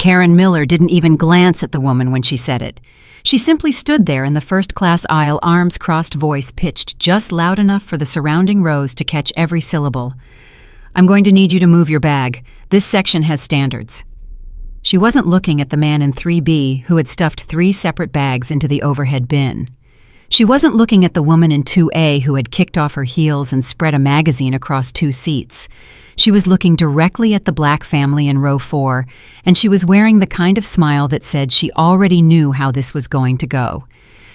Karen Miller didn't even glance at the woman when she said it. She simply stood there in the first-class aisle, arms crossed, voice pitched just loud enough for the surrounding rows to catch every syllable. "I'm going to need you to move your bag. This section has standards." She wasn't looking at the man in 3B who had stuffed 3 separate bags into the overhead bin. She wasn't looking at the woman in 2A who had kicked off her heels and spread a magazine across 2 seats. She was looking directly at the black family in row 4, and she was wearing the kind of smile that said she already knew how this was going to go.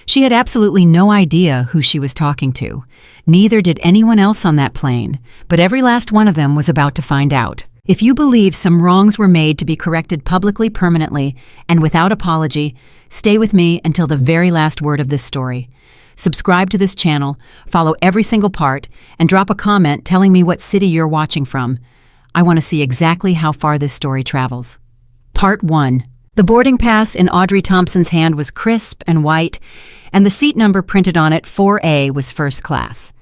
She had absolutely no idea who she was talking to. Neither did anyone else on that plane, but every last one of them was about to find out. If you believe some wrongs were made to be corrected publicly, permanently, and without apology, stay with me until the very last word of this story. Subscribe to this channel, follow every single part, and drop a comment telling me what city you're watching from. I want to see exactly how far this story travels. Part 1. The boarding pass in Audrey Thompson's hand was crisp and white, and the seat number printed on it, 4A, was first class.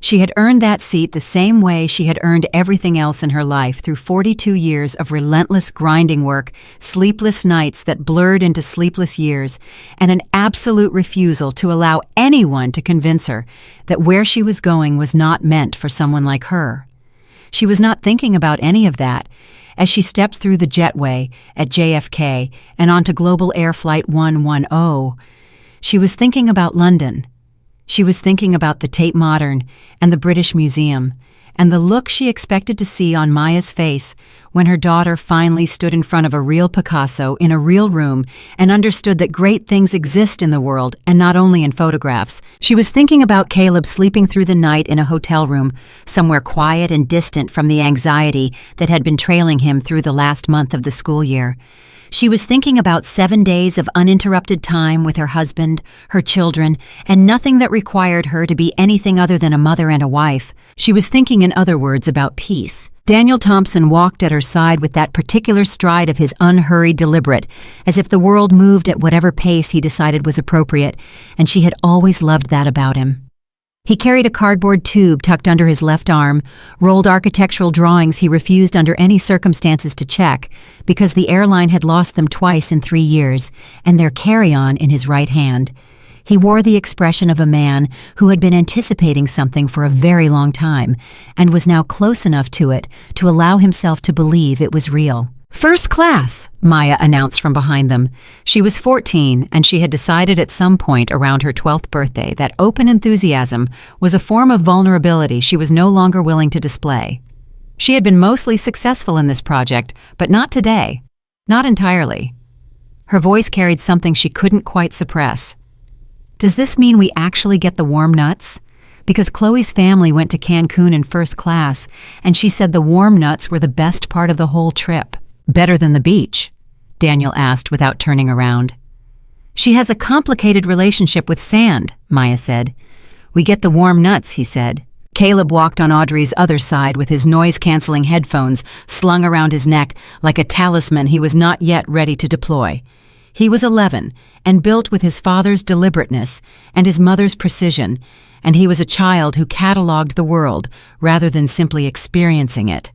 She had earned that seat the same way she had earned everything else in her life through 42 years of relentless grinding work, sleepless nights that blurred into sleepless years, and an absolute refusal to allow anyone to convince her that where she was going was not meant for someone like her. She was not thinking about any of that as she stepped through the jetway at JFK and onto Global Air Flight 110. She was thinking about London. She was thinking about the Tate Modern and the British Museum, and the look she expected to see on Maya's face when her daughter finally stood in front of a real Picasso in a real room and understood that great things exist in the world and not only in photographs. She was thinking about Caleb sleeping through the night in a hotel room, somewhere quiet and distant from the anxiety that had been trailing him through the last month of the school year. She was thinking about 7 days of uninterrupted time with her husband, her children, and nothing that required her to be anything other than a mother and a wife. She was thinking, in other words, about peace. Daniel Thompson walked at her side with that particular stride of his unhurried deliberate, as if the world moved at whatever pace he decided was appropriate, and she had always loved that about him. He carried a cardboard tube tucked under his left arm, rolled architectural drawings he refused under any circumstances to check because the airline had lost them twice in 3 years, and their carry-on in his right hand. He wore the expression of a man who had been anticipating something for a very long time and was now close enough to it to allow himself to believe it was real. "First class," Maya announced from behind them. She was 14, and she had decided at some point around her 12th birthday that open enthusiasm was a form of vulnerability she was no longer willing to display. She had been mostly successful in this project, but not today. Not entirely. Her voice carried something she couldn't quite suppress. "Does this mean we actually get the warm nuts? Because Chloe's family went to Cancun in first class, and she said the warm nuts were the best part of the whole trip." "Better than the beach?" Daniel asked without turning around. "She has a complicated relationship with sand," Maya said. "We get the warm nuts," he said. Caleb walked on Audrey's other side with his noise-canceling headphones slung around his neck like a talisman he was not yet ready to deploy. He was 11 and built with his father's deliberateness and his mother's precision, and he was a child who catalogued the world rather than simply experiencing it.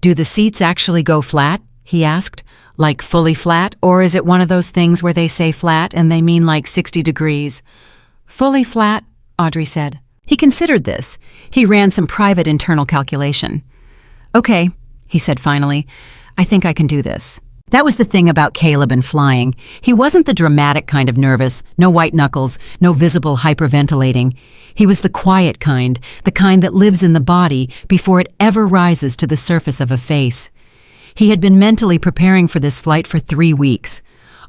"Do the seats actually go flat?" he asked. "Like fully flat, or is it one of those things where they say flat and they mean like 60 degrees? "Fully flat," Audrey said. He considered this. He ran some private internal calculation. "Okay," he said finally. "I think I can do this." That was the thing about Caleb and flying. He wasn't the dramatic kind of nervous, no white knuckles, no visible hyperventilating. He was the quiet kind, the kind that lives in the body before it ever rises to the surface of a face. He had been mentally preparing for this flight for 3 weeks.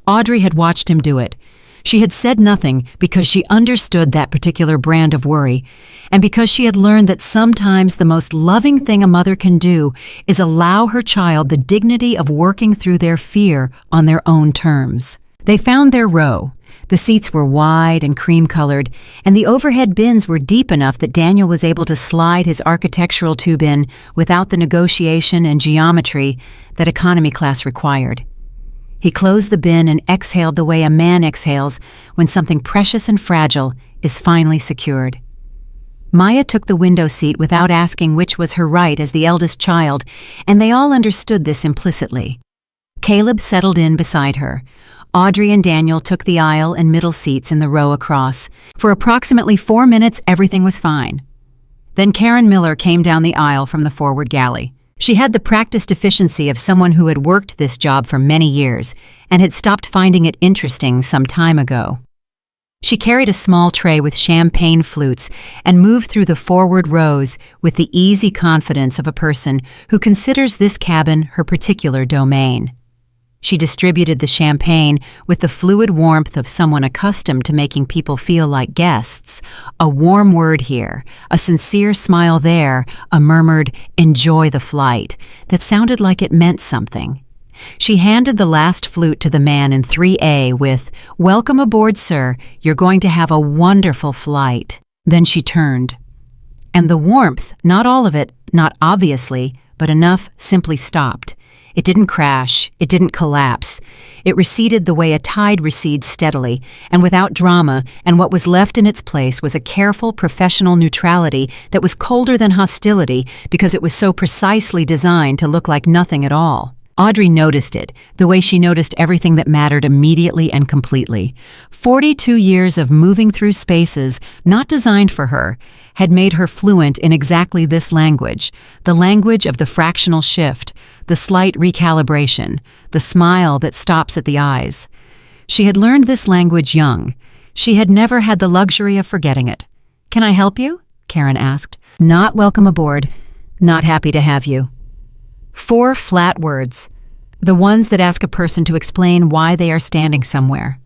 Audrey had watched him do it. She had said nothing because she understood that particular brand of worry, and because she had learned that sometimes the most loving thing a mother can do is allow her child the dignity of working through their fear on their own terms. They found their row. The seats were wide and cream-colored, and the overhead bins were deep enough that Daniel was able to slide his architectural tube in without the negotiation and geometry that economy class required. He closed the bin and exhaled the way a man exhales when something precious and fragile is finally secured. Maya took the window seat without asking which was her right as the eldest child, and they all understood this implicitly. Caleb settled in beside her. Audrey and Daniel took the aisle and middle seats in the row across. For approximately 4 minutes, everything was fine. Then Karen Miller came down the aisle from the forward galley. She had the practiced efficiency of someone who had worked this job for many years and had stopped finding it interesting some time ago. She carried a small tray with champagne flutes and moved through the forward rows with the easy confidence of a person who considers this cabin her particular domain. She distributed the champagne with the fluid warmth of someone accustomed to making people feel like guests. A warm word here, a sincere smile there, a murmured, "Enjoy the flight," that sounded like it meant something. She handed the last flute to the man in 3A with, "Welcome aboard, sir. You're going to have a wonderful flight." Then she turned. And the warmth, not all of it, not obviously, but enough, simply stopped. It didn't crash, it didn't collapse. It receded the way a tide recedes steadily, and without drama, and what was left in its place was a careful, professional neutrality that was colder than hostility because it was so precisely designed to look like nothing at all. Audrey noticed it, the way she noticed everything that mattered immediately and completely. 42 years of moving through spaces not designed for her had made her fluent in exactly this language, the language of the fractional shift, the slight recalibration, the smile that stops at the eyes. She had learned this language young. She had never had the luxury of forgetting it. "Can I help you?" Karen asked. "Not welcome aboard. Not happy to have you." 4 flat words, the ones that ask a person to explain why they are standing somewhere.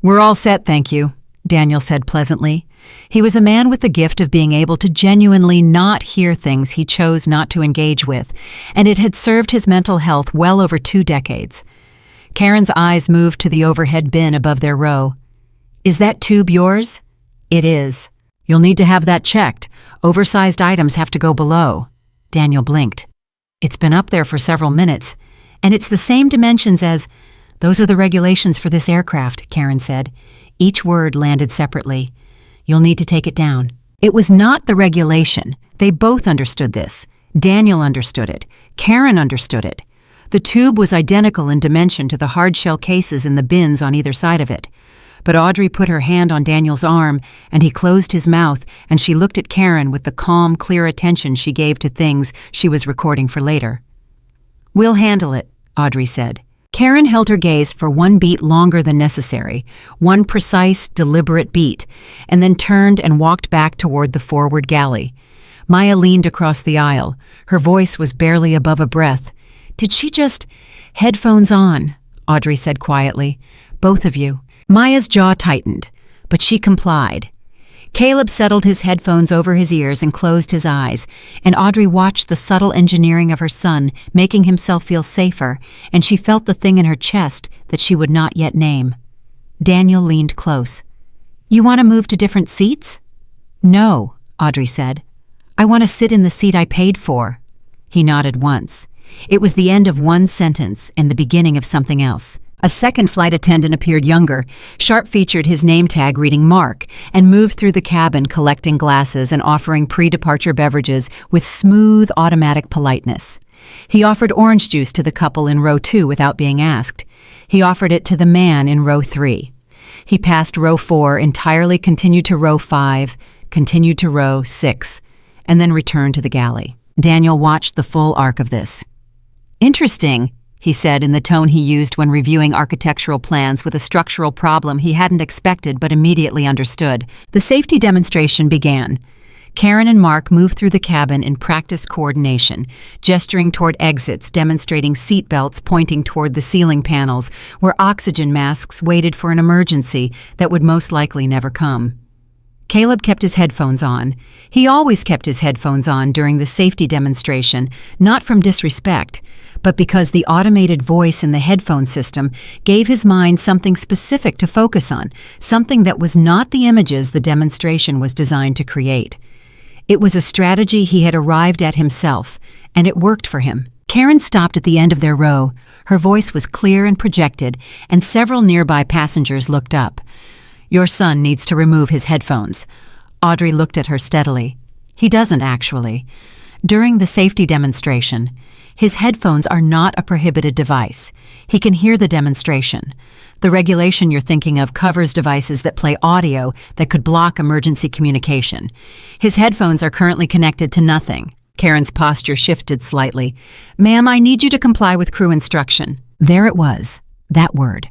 "We're all set, thank you," Daniel said pleasantly. He was a man with the gift of being able to genuinely not hear things he chose not to engage with, and it had served his mental health well over 2 decades. Karen's eyes moved to the overhead bin above their row. "Is that tube yours?" "It is." "You'll need to have that checked. Oversized items have to go below." Daniel blinked. "It's been up there for several minutes, and it's the same dimensions as—" "Those are the regulations for this aircraft," Karen said. Each word landed separately. "You'll need to take it down." It was not the regulation. They both understood this. Daniel understood it. Karen understood it. The tube was identical in dimension to the hard-shell cases in the bins on either side of it. But Audrey put her hand on Daniel's arm, and he closed his mouth, and she looked at Karen with the calm, clear attention she gave to things she was recording for later. "We'll handle it," Audrey said. Karen held her gaze for 1 beat longer than necessary, 1 precise, deliberate beat, and then turned and walked back toward the forward galley. Maya leaned across the aisle. Her voice was barely above a breath. "Did she just—" "Headphones on," Audrey said quietly. "Both of you." Maya's jaw tightened, but she complied. Caleb settled his headphones over his ears and closed his eyes, and Audrey watched the subtle engineering of her son making himself feel safer, and she felt the thing in her chest that she would not yet name. Daniel leaned close. "You want to move to different seats?" "No," Audrey said. "I want to sit in the seat I paid for." He nodded once. It was the end of one sentence and the beginning of something else. A second flight attendant appeared younger, sharp-featured, his name tag reading Mark, and moved through the cabin collecting glasses and offering pre-departure beverages with smooth, automatic politeness. He offered orange juice to the couple in row 2 without being asked. He offered it to the man in row 3. He passed row 4, entirely continued to row 5, continued to row 6, and then returned to the galley. Daniel watched the full arc of this. "Interesting," he said in the tone he used when reviewing architectural plans with a structural problem he hadn't expected but immediately understood. The safety demonstration began. Karen and Mark moved through the cabin in practiced coordination, gesturing toward exits, demonstrating seat belts pointing toward the ceiling panels, where oxygen masks waited for an emergency that would most likely never come. Caleb kept his headphones on. He always kept his headphones on during the safety demonstration, not from disrespect, but because the automated voice in the headphone system gave his mind something specific to focus on, something that was not the images the demonstration was designed to create. It was a strategy he had arrived at himself, and it worked for him. Karen stopped at the end of their row. Her voice was clear and projected, and several nearby passengers looked up. "Your son needs to remove his headphones." Audrey looked at her steadily. "He doesn't, actually. During the safety demonstration, His headphones are not a prohibited device. He can hear the demonstration. The regulation you're thinking of covers devices that play audio that could block emergency communication. His headphones are currently connected to nothing. Karen's posture shifted slightly. "Ma'am, I need you to comply with crew instruction." There it was, that word.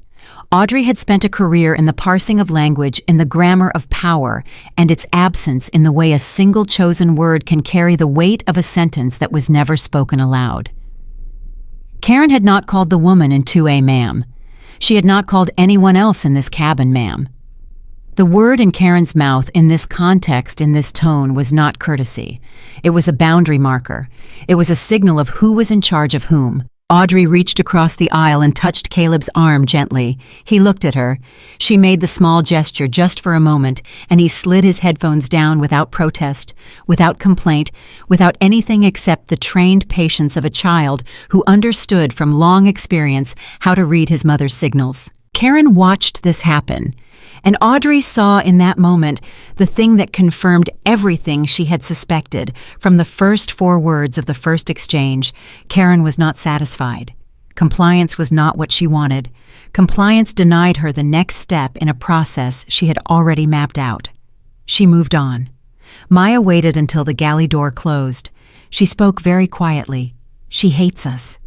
Audrey had spent a career in the parsing of language, in the grammar of power, and its absence in the way a single chosen word can carry the weight of a sentence that was never spoken aloud. Karen had not called the woman in 2A ma'am. She had not called anyone else in this cabin ma'am. The word in Karen's mouth in this context, in this tone, was not courtesy. It was a boundary marker. It was a signal of who was in charge of whom. Audrey reached across the aisle and touched Caleb's arm gently. He looked at her. She made the small gesture just for a moment, and he slid his headphones down without protest, without complaint, without anything except the trained patience of a child who understood from long experience how to read his mother's signals. Karen watched this happen, and Audrey saw in that moment the thing that confirmed everything she had suspected. From the first 4 words of the first exchange, Karen was not satisfied. Compliance was not what she wanted. Compliance denied her the next step in a process she had already mapped out. She moved on. Maya waited until the galley door closed. She spoke very quietly. "She hates us."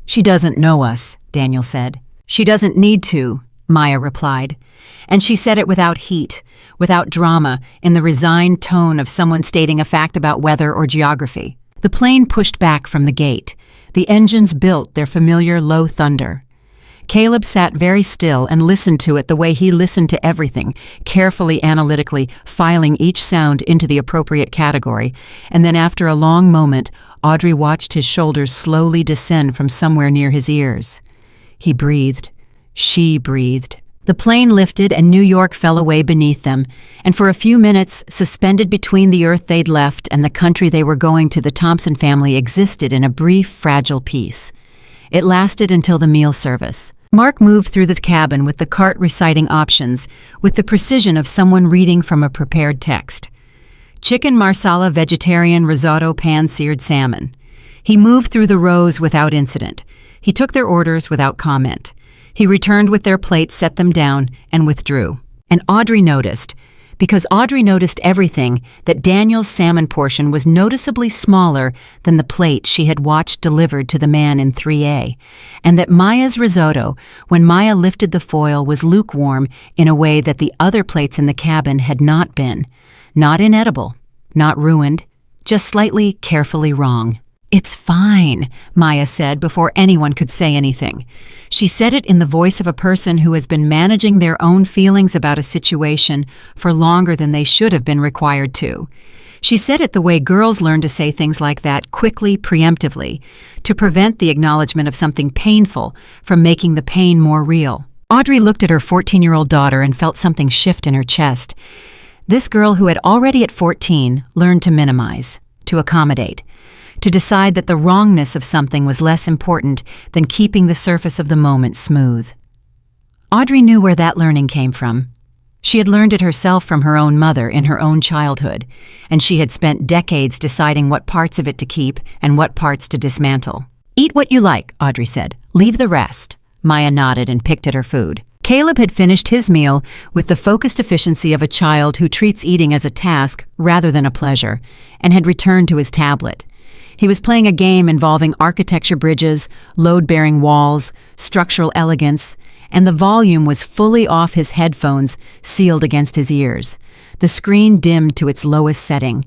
"She doesn't know us," Daniel said. "She doesn't need to," Maya replied. And she said it without heat, without drama, in the resigned tone of someone stating a fact about weather or geography. The plane pushed back from the gate. The engines built their familiar low thunder. Caleb sat very still and listened to it the way he listened to everything, carefully, analytically, filing each sound into the appropriate category. And then after a long moment, Audrey watched his shoulders slowly descend from somewhere near his ears. He breathed. She breathed. The plane lifted and New York fell away beneath them, and for a few minutes, suspended between the earth they'd left and the country they were going to, the Thompson family existed in a brief, fragile peace. It lasted until the meal service. Mark moved through the cabin with the cart reciting options, with the precision of someone reading from a prepared text. Chicken marsala, vegetarian, risotto, pan-seared salmon. He moved through the rows without incident. He took their orders without comment. He returned with their plates, set them down, and withdrew. And Audrey noticed, because Audrey noticed everything, that Daniel's salmon portion was noticeably smaller than the plate she had watched delivered to the man in 3A, and that Maya's risotto, when Maya lifted the foil, was lukewarm in a way that the other plates in the cabin had not been. Not inedible, not ruined, just slightly carefully wrong. "It's fine," Maya said before anyone could say anything. She said it in the voice of a person who has been managing their own feelings about a situation for longer than they should have been required to. She said it the way girls learn to say things like that, quickly, preemptively, to prevent the acknowledgement of something painful from making the pain more real. Audrey looked at her 14-year-old daughter and felt something shift in her chest. This girl who had already at 14 learned to minimize, to accommodate, to decide that the wrongness of something was less important than keeping the surface of the moment smooth. Audrey knew where that learning came from. She had learned it herself from her own mother in her own childhood, and she had spent decades deciding what parts of it to keep and what parts to dismantle. "Eat what you like," Audrey said. "Leave the rest." Maya nodded and picked at her food. Caleb had finished his meal with the focused efficiency of a child who treats eating as a task rather than a pleasure, and had returned to his tablet. He was playing a game involving architecture bridges, load-bearing walls, structural elegance, and the volume was fully off his headphones, sealed against his ears. The screen dimmed to its lowest setting.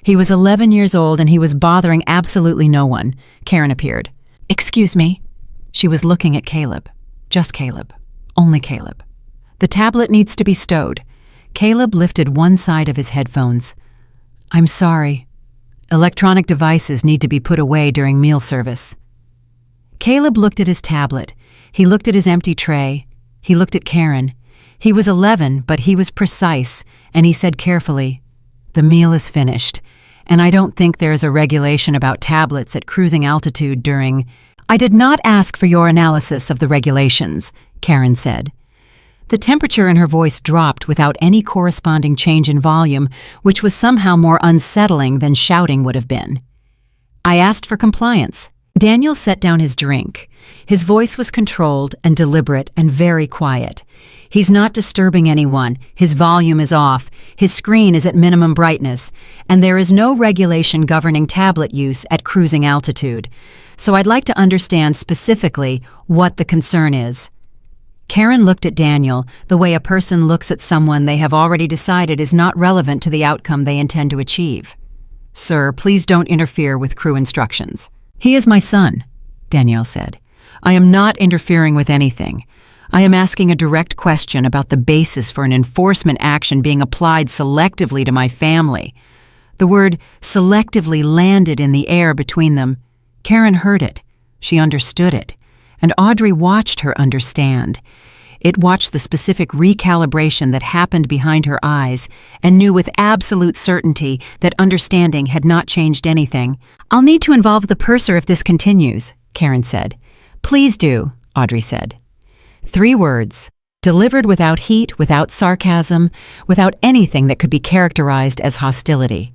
He was 11 years old and he was bothering absolutely no one. Karen appeared. "Excuse me." She was looking at Caleb. Just Caleb. Only Caleb. "The tablet needs to be stowed." Caleb lifted one side of his headphones. "I'm sorry. Electronic devices need to be put away during meal service." Caleb looked at his tablet. He looked at his empty tray. He looked at Karen. He was 11, but he was precise, and he said carefully, "The meal is finished, and I don't think there is a regulation about tablets at cruising altitude during—" "I did not ask for your analysis of the regulations," Karen said. The temperature in her voice dropped without any corresponding change in volume, which was somehow more unsettling than shouting would have been. "I asked for compliance. Daniel set down his drink. His voice was controlled and deliberate and very quiet. He's not disturbing anyone. His volume is off. His screen is at minimum brightness. And there is no regulation governing tablet use at cruising altitude. So I'd like to understand specifically what the concern is. Karen looked at Daniel the way a person looks at someone they have already decided is not relevant to the outcome they intend to achieve. Sir, please don't interfere with crew instructions. He is my son, Danielle said. I am not interfering with anything. I am asking a direct question about the basis for an enforcement action being applied selectively to my family. The word selectively landed in the air between them. Karen heard it. She understood it. And Audrey watched her understand. It watched the specific recalibration that happened behind her eyes and knew with absolute certainty that understanding had not changed anything. I'll need to involve the purser if this continues, Karen said. Please do, Audrey said. 3 words, delivered without heat, without sarcasm, without anything that could be characterized as hostility.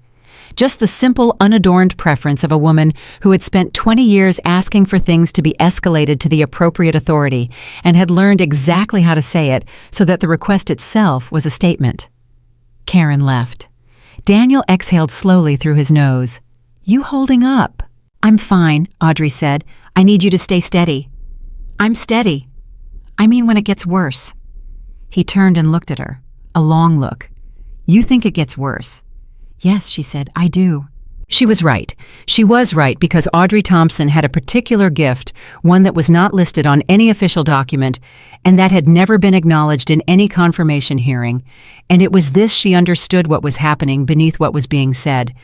Just the simple, unadorned preference of a woman who had spent 20 years asking for things to be escalated to the appropriate authority and had learned exactly how to say it so that the request itself was a statement. Karen left. Daniel exhaled slowly through his nose. You holding up? I'm fine, Audrey said. I need you to stay steady. I'm steady. I mean when it gets worse. He turned and looked at her. A long look. You think it gets worse? Yes, she said, I do. She was right. She was right because Audrey Thompson had a particular gift, one that was not listed on any official document, and that had never been acknowledged in any confirmation hearing. And it was this she understood what was happening beneath what was being said.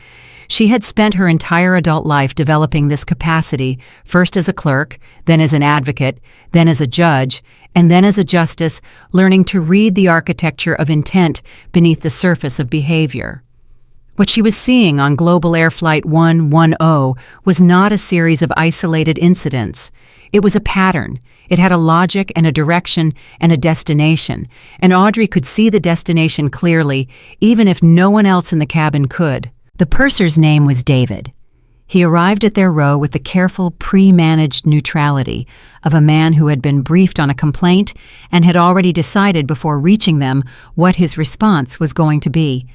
She had spent her entire adult life developing this capacity, first as a clerk, then as an advocate, then as a judge, and then as a justice, learning to read the architecture of intent beneath the surface of behavior. What she was seeing on Global Air Flight 110 was not a series of isolated incidents. It was a pattern. It had a logic and a direction and a destination, and Audrey could see the destination clearly, even if no one else in the cabin could. The purser's name was David. He arrived at their row with the careful, pre-managed neutrality of a man who had been briefed on a complaint and had already decided before reaching them what his response was going to be.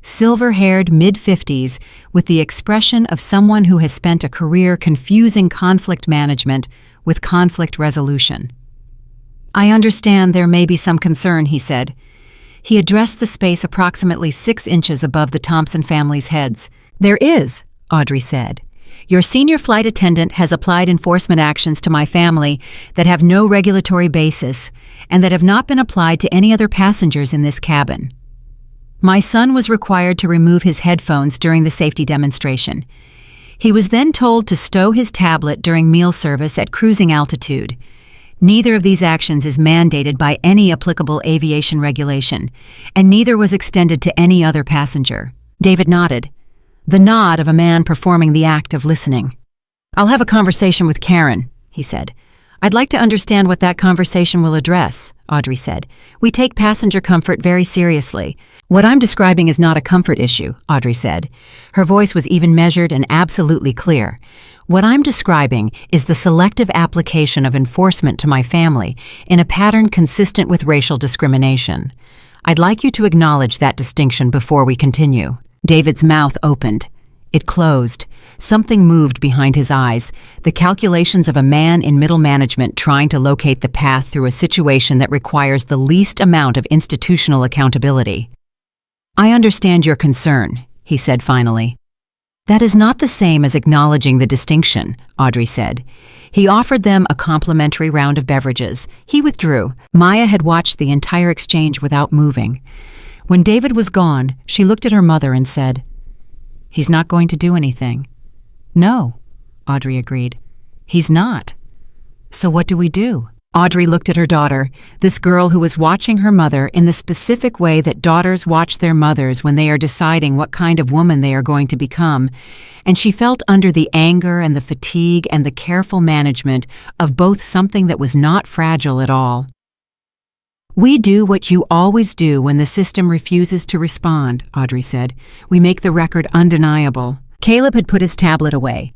Silver-haired mid-50s with the expression of someone who has spent a career confusing conflict management with conflict resolution. I understand there may be some concern, he said. He addressed the space approximately 6 inches above the Thompson family's heads. There is, Audrey said. Your senior flight attendant has applied enforcement actions to my family that have no regulatory basis and that have not been applied to any other passengers in this cabin. My son was required to remove his headphones during the safety demonstration. He was then told to stow his tablet during meal service at cruising altitude. Neither of these actions is mandated by any applicable aviation regulation, and neither was extended to any other passenger. David nodded, the nod of a man performing the act of listening. I'll have a conversation with Karen, he said. I'd like to understand what that conversation will address, Audrey said. We take passenger comfort very seriously. What I'm describing is not a comfort issue, Audrey said. Her voice was even measured and absolutely clear. What I'm describing is the selective application of enforcement to my family in a pattern consistent with racial discrimination. I'd like you to acknowledge that distinction before we continue. David's mouth opened. It closed. Something moved behind his eyes, the calculations of a man in middle management trying to locate the path through a situation that requires the least amount of institutional accountability. I understand your concern, he said finally. That is not the same as acknowledging the distinction, Audrey said. He offered them a complimentary round of beverages. He withdrew. Maya had watched the entire exchange without moving. When David was gone, she looked at her mother and said, He's not going to do anything. No, Audrey agreed. He's not. So what do we do? Audrey looked at her daughter, this girl who was watching her mother in the specific way that daughters watch their mothers when they are deciding what kind of woman they are going to become, and she felt under the anger and the fatigue and the careful management of both something that was not fragile at all. We do what you always do when the system refuses to respond, Audrey said. We make the record undeniable. Caleb had put his tablet away.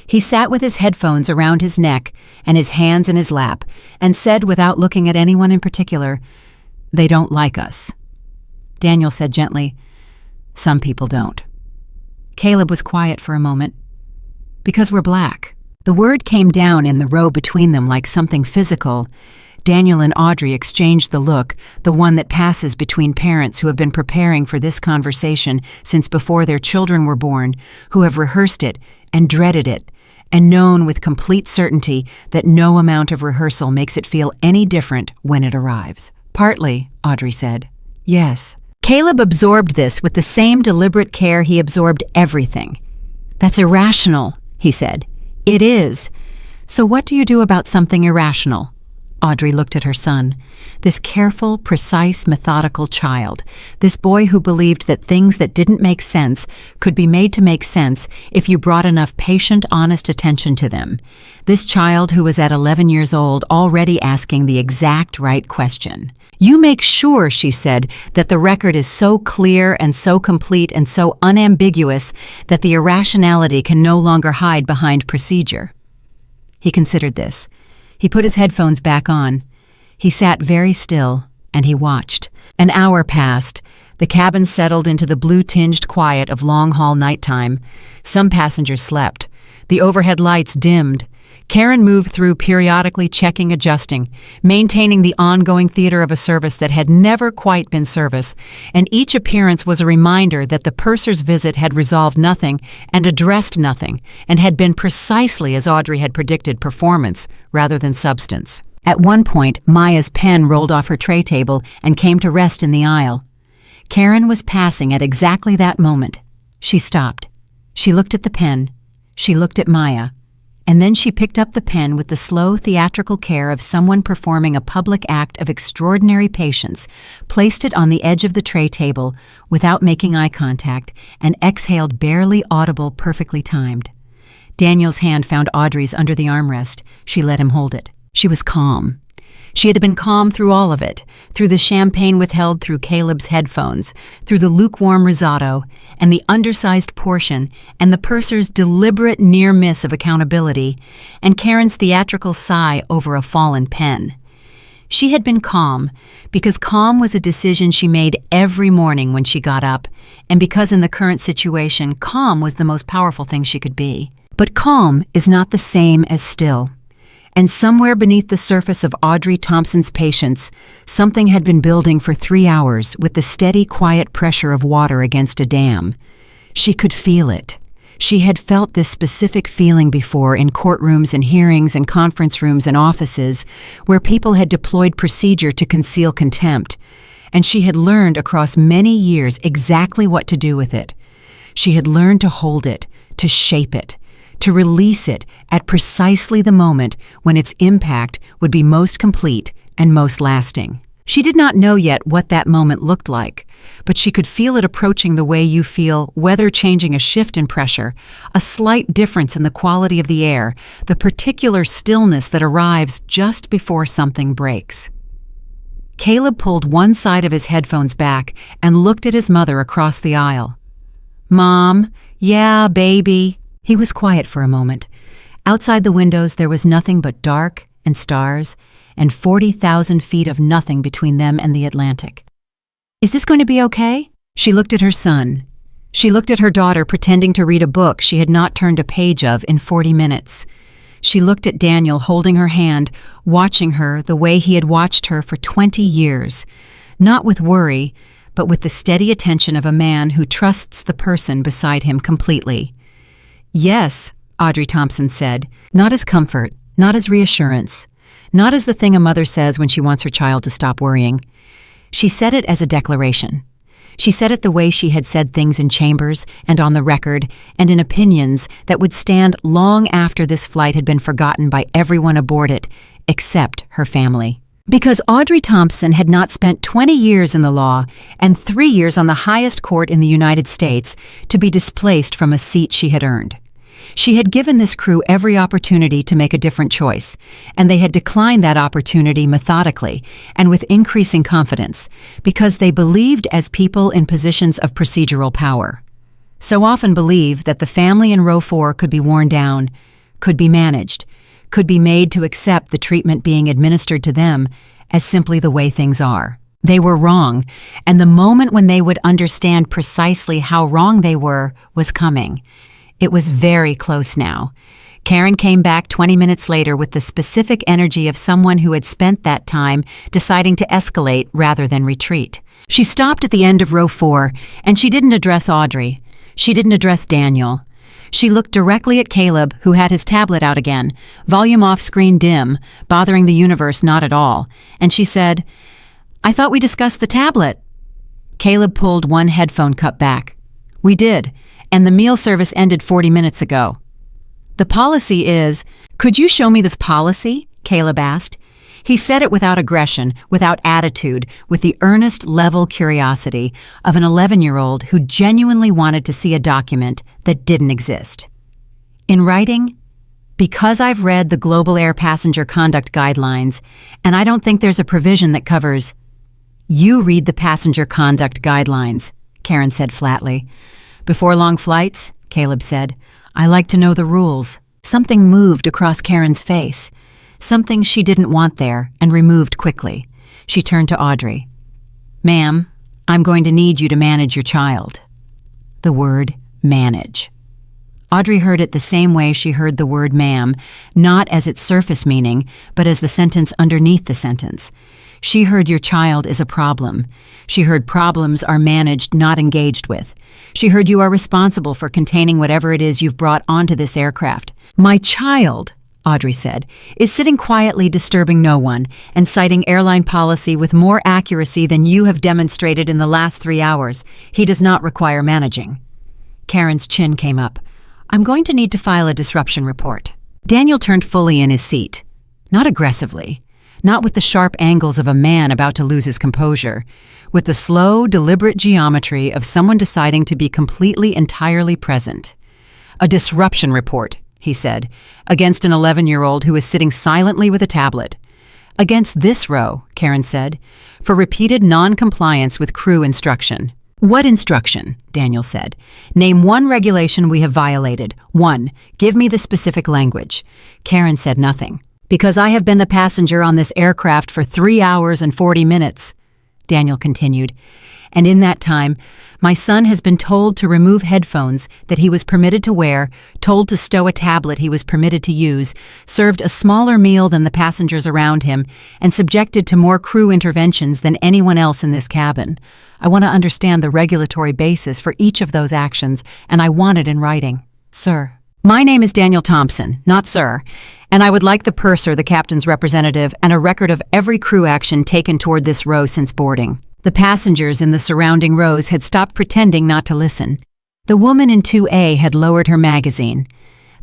He sat with his headphones around his neck and his hands in his lap and said without looking at anyone in particular, "They don't like us." Daniel said gently, "Some people don't." Caleb was quiet for a moment. "Because we're black." The word came down in the row between them like something physical. Daniel and Audrey exchanged the look, the one that passes between parents who have been preparing for this conversation since before their children were born, who have rehearsed it and dreaded it, and known with complete certainty that no amount of rehearsal makes it feel any different when it arrives. "Partly," Audrey said. "Yes." Caleb absorbed this with the same deliberate care he absorbed everything. "That's irrational," he said. "It is. So what do you do about something irrational?" Audrey looked at her son, this careful, precise, methodical child, this boy who believed that things that didn't make sense could be made to make sense if you brought enough patient, honest attention to them. This child who was at 11 years old already asking the exact right question. "You make sure," she said, "that the record is so clear and so complete and so unambiguous that the irrationality can no longer hide behind procedure." He considered this. He put his headphones back on. He sat very still, and he watched. An hour passed. The cabin settled into the blue-tinged quiet of long-haul nighttime. Some passengers slept. The overhead lights dimmed. Karen moved through periodically checking, adjusting, maintaining the ongoing theater of a service that had never quite been service, and each appearance was a reminder that the purser's visit had resolved nothing and addressed nothing, and had been precisely as Audrey had predicted, performance rather than substance. At one point, Maya's pen rolled off her tray table and came to rest in the aisle. Karen was passing at exactly that moment. She stopped. She looked at the pen. She looked at Maya. And then she picked up the pen with the slow, theatrical care of someone performing a public act of extraordinary patience, placed it on the edge of the tray table without making eye contact, and exhaled barely audible, perfectly timed. Daniel's hand found Audrey's under the armrest. She let him hold it. She was calm. She had been calm through all of it, through the champagne withheld through Caleb's headphones, through the lukewarm risotto, and the undersized portion, and the purser's deliberate near miss of accountability, and Karen's theatrical sigh over a fallen pen. She had been calm, because calm was a decision she made every morning when she got up, and because in the current situation, calm was the most powerful thing she could be. But calm is not the same as still. And somewhere beneath the surface of Audrey Thompson's patience, something had been building for 3 hours with the steady, quiet pressure of water against a dam. She could feel it. She had felt this specific feeling before in courtrooms and hearings and conference rooms and offices where people had deployed procedure to conceal contempt, and she had learned across many years exactly what to do with it. She had learned to hold it, to shape it, to release it at precisely the moment when its impact would be most complete and most lasting. She did not know yet what that moment looked like, but she could feel it approaching the way you feel weather changing, a shift in pressure, a slight difference in the quality of the air, the particular stillness that arrives just before something breaks. Caleb pulled one side of his headphones back and looked at his mother across the aisle. "Mom, yeah, baby." He was quiet for a moment. Outside the windows there was nothing but dark and stars and 40,000 feet of nothing between them and the Atlantic. "Is this going to be okay?" She looked at her son. She looked at her daughter pretending to read a book she had not turned a page of in 40 minutes. She looked at Daniel holding her hand, watching her the way he had watched her for 20 years, not with worry, but with the steady attention of a man who trusts the person beside him completely. "Yes," Audrey Thompson said, not as comfort, not as reassurance, not as the thing a mother says when she wants her child to stop worrying. She said it as a declaration. She said it the way she had said things in chambers and on the record and in opinions that would stand long after this flight had been forgotten by everyone aboard it, except her family. Because Audrey Thompson had not spent 20 years in the law and 3 years on the highest court in the United States to be displaced from a seat she had earned. She had given this crew every opportunity to make a different choice, and they had declined that opportunity methodically and with increasing confidence, because they believed as people in positions of procedural power. So often believed that the family in row 4 could be worn down, could be managed, could be made to accept the treatment being administered to them as simply the way things are. They were wrong, and the moment when they would understand precisely how wrong they were was coming. It was very close now. Karen came back 20 minutes later with the specific energy of someone who had spent that time deciding to escalate rather than retreat. She stopped at the end of row 4, and she didn't address Audrey. She didn't address Daniel. She looked directly at Caleb, who had his tablet out again, volume off, screen dim, bothering the universe not at all, and she said, "I thought we discussed the tablet." Caleb pulled one headphone cup back. "We did, and the meal service ended 40 minutes ago." "The policy is—" "Could you show me this policy?" Caleb asked. He said it without aggression, without attitude, with the earnest, level curiosity of an 11-year-old who genuinely wanted to see a document that didn't exist. In writing, "Because I've read the Global Air Passenger Conduct Guidelines, and I don't think there's a provision that covers—" "You read the Passenger Conduct Guidelines," Karen said flatly. "Before long flights," Caleb said, "I like to know the rules." Something moved across Karen's face. Something she didn't want there, and removed quickly. She turned to Audrey. "Ma'am, I'm going to need you to manage your child." The word manage. Audrey heard it the same way she heard the word ma'am, not as its surface meaning, but as the sentence underneath the sentence. She heard your child is a problem. She heard problems are managed, not engaged with. She heard you are responsible for containing whatever it is you've brought onto this aircraft. "My child," Audrey said, "is sitting quietly disturbing no one and citing airline policy with more accuracy than you have demonstrated in the last 3 hours. He does not require managing." Karen's chin came up. "I'm going to need to file a disruption report." Daniel turned fully in his seat. Not aggressively. Not with the sharp angles of a man about to lose his composure. With the slow, deliberate geometry of someone deciding to be completely, entirely present. "A disruption report," he said, "against an 11-year-old who is sitting silently with a tablet." "Against this row," Karen said, "for repeated non-compliance with crew instruction." "What instruction?" Daniel said. "Name one regulation we have violated. One. Give me the specific language." Karen said nothing. "Because I have been the passenger on this aircraft for 3 hours and 40 minutes, Daniel continued. "And in that time, my son has been told to remove headphones that he was permitted to wear, told to stow a tablet he was permitted to use, served a smaller meal than the passengers around him, and subjected to more crew interventions than anyone else in this cabin. I want to understand the regulatory basis for each of those actions, and I want it in writing. Sir. My name is Daniel Thompson, not sir, and I would like the purser, the captain's representative, and a record of every crew action taken toward this row since boarding." The passengers in the surrounding rows had stopped pretending not to listen. The woman in 2A had lowered her magazine.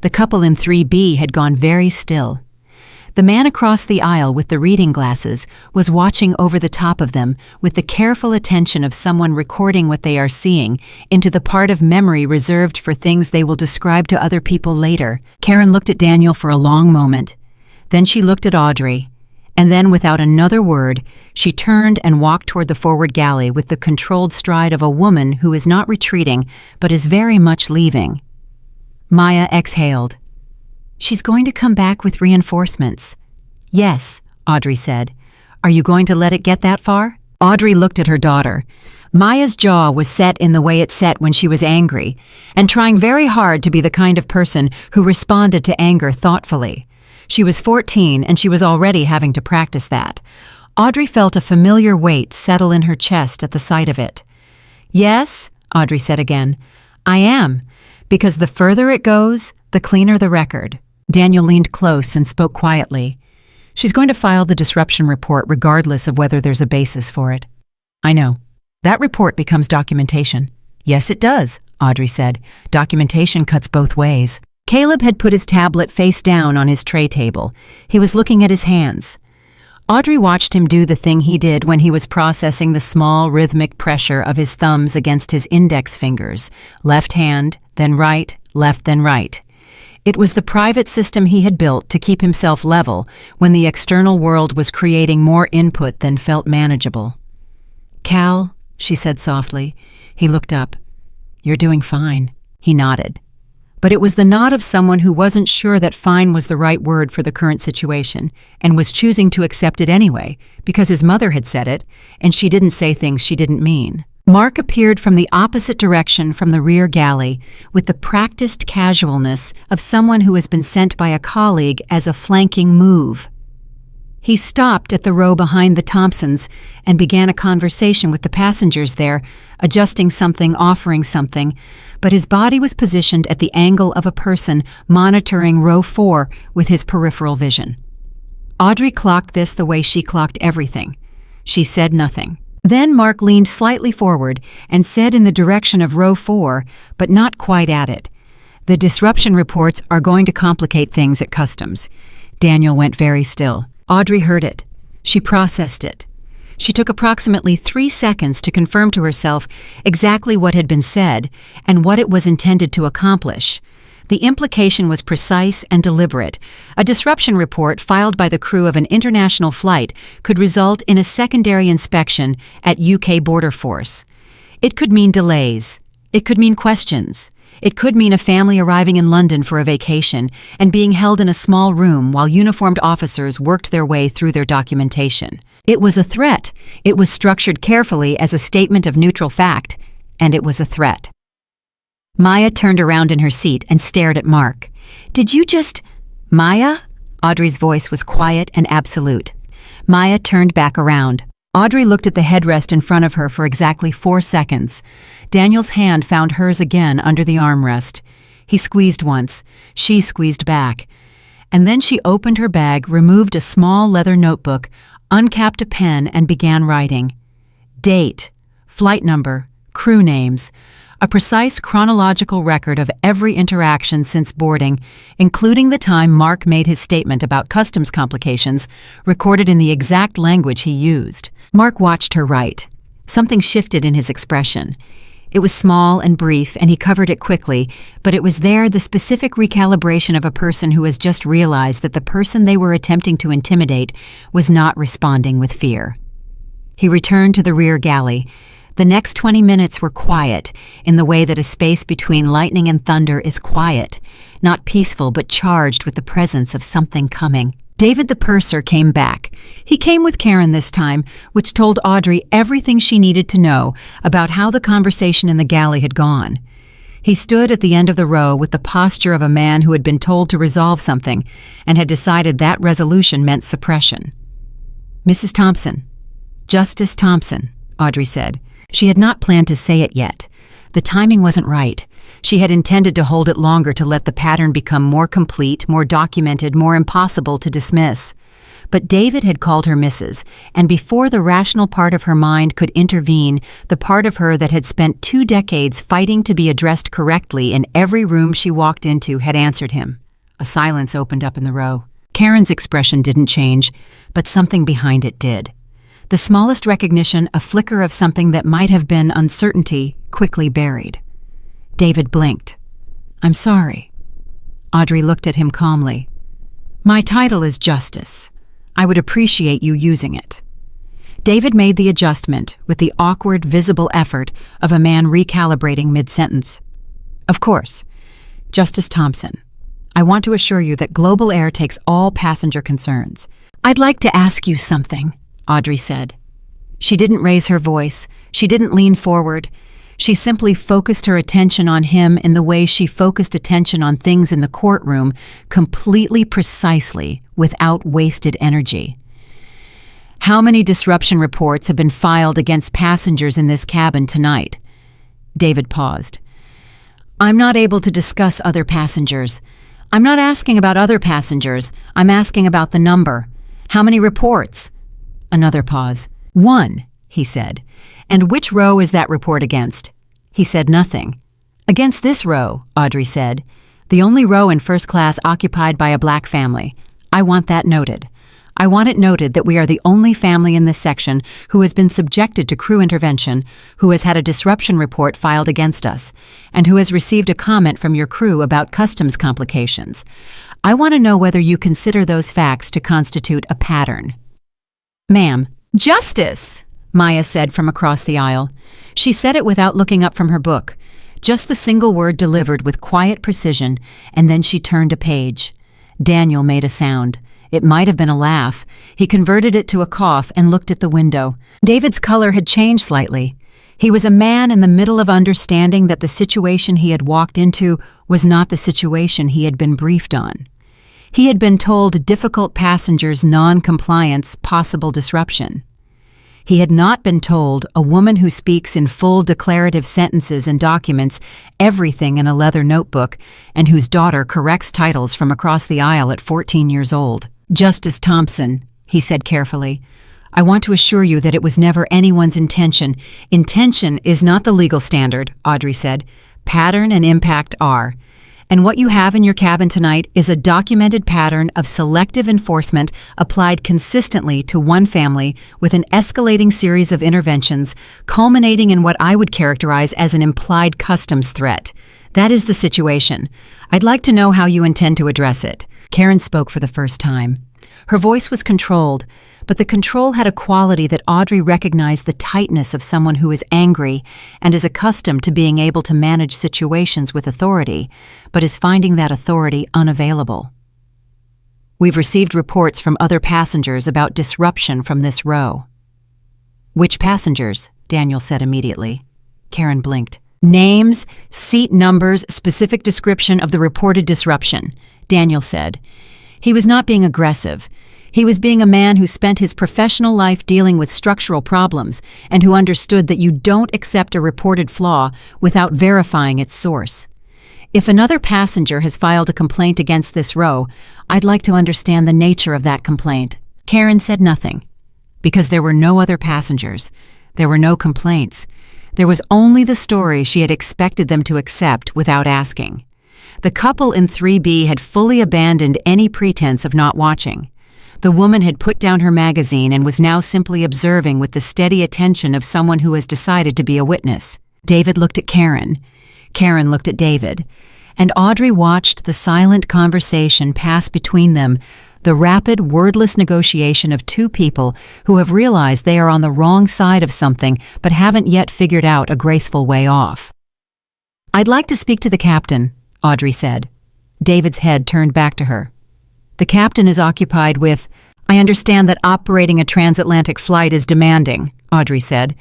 The couple in 3B had gone very still. The man across the aisle with the reading glasses was watching over the top of them with the careful attention of someone recording what they are seeing into the part of memory reserved for things they will describe to other people later. Karen looked at Daniel for a long moment. Then she looked at Audrey. And then, without another word, she turned and walked toward the forward galley with the controlled stride of a woman who is not retreating, but is very much leaving. Maya exhaled. "She's going to come back with reinforcements." "Yes," Audrey said. "Are you going to let it get that far?" Audrey looked at her daughter. Maya's jaw was set in the way it set when she was angry, and trying very hard to be the kind of person who responded to anger thoughtfully. She was 14, and she was already having to practice that. Audrey felt a familiar weight settle in her chest at the sight of it. "Yes," Audrey said again, "I am, because the further it goes, the cleaner the record." Daniel leaned close and spoke quietly. "She's going to file the disruption report regardless of whether there's a basis for it." "I know. That report becomes documentation." "Yes, it does," Audrey said. "Documentation cuts both ways." Caleb had put his tablet face down on his tray table. He was looking at his hands. Audrey watched him do the thing he did when he was processing the small, rhythmic pressure of his thumbs against his index fingers, left hand, then right, left, then right. It was the private system he had built to keep himself level when the external world was creating more input than felt manageable. "Cal," she said softly. He looked up. "You're doing fine." He nodded. but it was the nod of someone who wasn't sure that fine was the right word for the current situation and was choosing to accept it anyway because his mother had said it and she didn't say things she didn't mean. Mark appeared from the opposite direction from the rear galley with the practiced casualness of someone who has been sent by a colleague as a flanking move. He stopped at the row behind the Thompsons and began a conversation with the passengers there, adjusting something, offering something, but his body was positioned at the angle of a person monitoring row 4 with his peripheral vision. Audrey clocked this the way she clocked everything. She said nothing. Then Mark leaned slightly forward and said in the direction of row 4, but not quite at it, "The disruption reports are going to complicate things at customs." Daniel went very still. Audrey heard it. She processed it. She took approximately 3 seconds to confirm to herself exactly what had been said and what it was intended to accomplish. The implication was precise and deliberate. A disruption report filed by the crew of an international flight could result in a secondary inspection at UK Border Force. It could mean delays. It could mean questions. It could mean a family arriving in London for a vacation and being held in a small room while uniformed officers worked their way through their documentation. It was a threat. It was structured carefully as a statement of neutral fact, and it was a threat. Maya turned around in her seat and stared at Mark. "Did you just—" "Maya?" Audrey's voice was quiet and absolute. Maya turned back around. Audrey looked at the headrest in front of her for exactly 4 seconds. Daniel's hand found hers again under the armrest. He squeezed once. She squeezed back. And then she opened her bag, removed a small leather notebook, uncapped a pen, and began writing. Date, flight number, crew names, a precise chronological record of every interaction since boarding, including the time Mark made his statement about customs complications, recorded in the exact language he used. Mark watched her write. Something shifted in his expression. It was small and brief, and he covered it quickly, but it was there, the specific recalibration of a person who has just realized that the person they were attempting to intimidate was not responding with fear. He returned to the rear galley. The next 20 minutes were quiet, in the way that a space between lightning and thunder is quiet, not peaceful but charged with the presence of something coming. David the purser came back. He came with Karen this time, which told Audrey everything she needed to know about how the conversation in the galley had gone. He stood at the end of the row with the posture of a man who had been told to resolve something and had decided that resolution meant suppression. "Mrs. Thompson." "Justice Thompson," Audrey said. She had not planned to say it yet. The timing wasn't right. She had intended to hold it longer to let the pattern become more complete, more documented, more impossible to dismiss. But David had called her Mrs., and before the rational part of her mind could intervene, the part of her that had spent 2 decades fighting to be addressed correctly in every room she walked into had answered him. A silence opened up in the row. Karen's expression didn't change, but something behind it did. The smallest recognition, a flicker of something that might have been uncertainty, quickly buried. David blinked. "I'm sorry." Audrey looked at him calmly. "My title is Justice. I would appreciate you using it." David made the adjustment with the awkward, visible effort of a man recalibrating mid-sentence. "Of course. Justice Thompson, I want to assure you that Global Air takes all passenger concerns." "I'd like to ask you something," Audrey said. She didn't raise her voice. She didn't lean forward. She simply focused her attention on him in the way she focused attention on things in the courtroom, completely precisely, without wasted energy. "How many disruption reports have been filed against passengers in this cabin tonight?" David paused. "I'm not able to discuss other passengers. I'm not asking about other passengers. I'm asking about the number. How many reports?" Another pause. "1, he said. "And which row is that report against?" He said nothing. "Against this row," Audrey said. "The only row in first class occupied by a black family. I want that noted. I want it noted that we are the only family in this section who has been subjected to crew intervention, who has had a disruption report filed against us, and who has received a comment from your crew about customs complications. I want to know whether you consider those facts to constitute a pattern." "Ma'am." "Justice," Maya said from across the aisle. She said it without looking up from her book. Just the single word delivered with quiet precision, and then she turned a page. Daniel made a sound. It might have been a laugh. He converted it to a cough and looked at the window. David's color had changed slightly. He was a man in the middle of understanding that the situation he had walked into was not the situation he had been briefed on. He had been told difficult passengers' non-compliance, possible disruption. He had not been told a woman who speaks in full declarative sentences and documents everything in a leather notebook and whose daughter corrects titles from across the aisle at 14 years old. Justice Thompson, he said carefully, I want to assure you that it was never anyone's intention. Intention is not the legal standard, Audrey said. Pattern and impact are. And what you have in your cabin tonight is a documented pattern of selective enforcement applied consistently to one family with an escalating series of interventions, culminating in what I would characterize as an implied customs threat. That is the situation. I'd like to know how you intend to address it. Karen spoke for the first time. Her voice was controlled, but the control had a quality that Audrey recognized the tightness of someone who is angry and is accustomed to being able to manage situations with authority, but is finding that authority unavailable. We've received reports from other passengers about disruption from this row. Which passengers? Daniel said immediately. Karen blinked. Names, seat numbers, specific description of the reported disruption, Daniel said. He was not being aggressive. He was being a man who spent his professional life dealing with structural problems and who understood that you don't accept a reported flaw without verifying its source. If another passenger has filed a complaint against this row, I'd like to understand the nature of that complaint. Karen said nothing, because there were no other passengers. There were no complaints. There was only the story she had expected them to accept without asking. The couple in 3B had fully abandoned any pretense of not watching. The woman had put down her magazine and was now simply observing with the steady attention of someone who has decided to be a witness. David looked at Karen. Karen looked at David. And Audrey watched the silent conversation pass between them, the rapid, wordless negotiation of two people who have realized they are on the wrong side of something but haven't yet figured out a graceful way off. I'd like to speak to the captain, Audrey said. David's head turned back to her. The captain is occupied with, I understand that operating a transatlantic flight is demanding, Audrey said.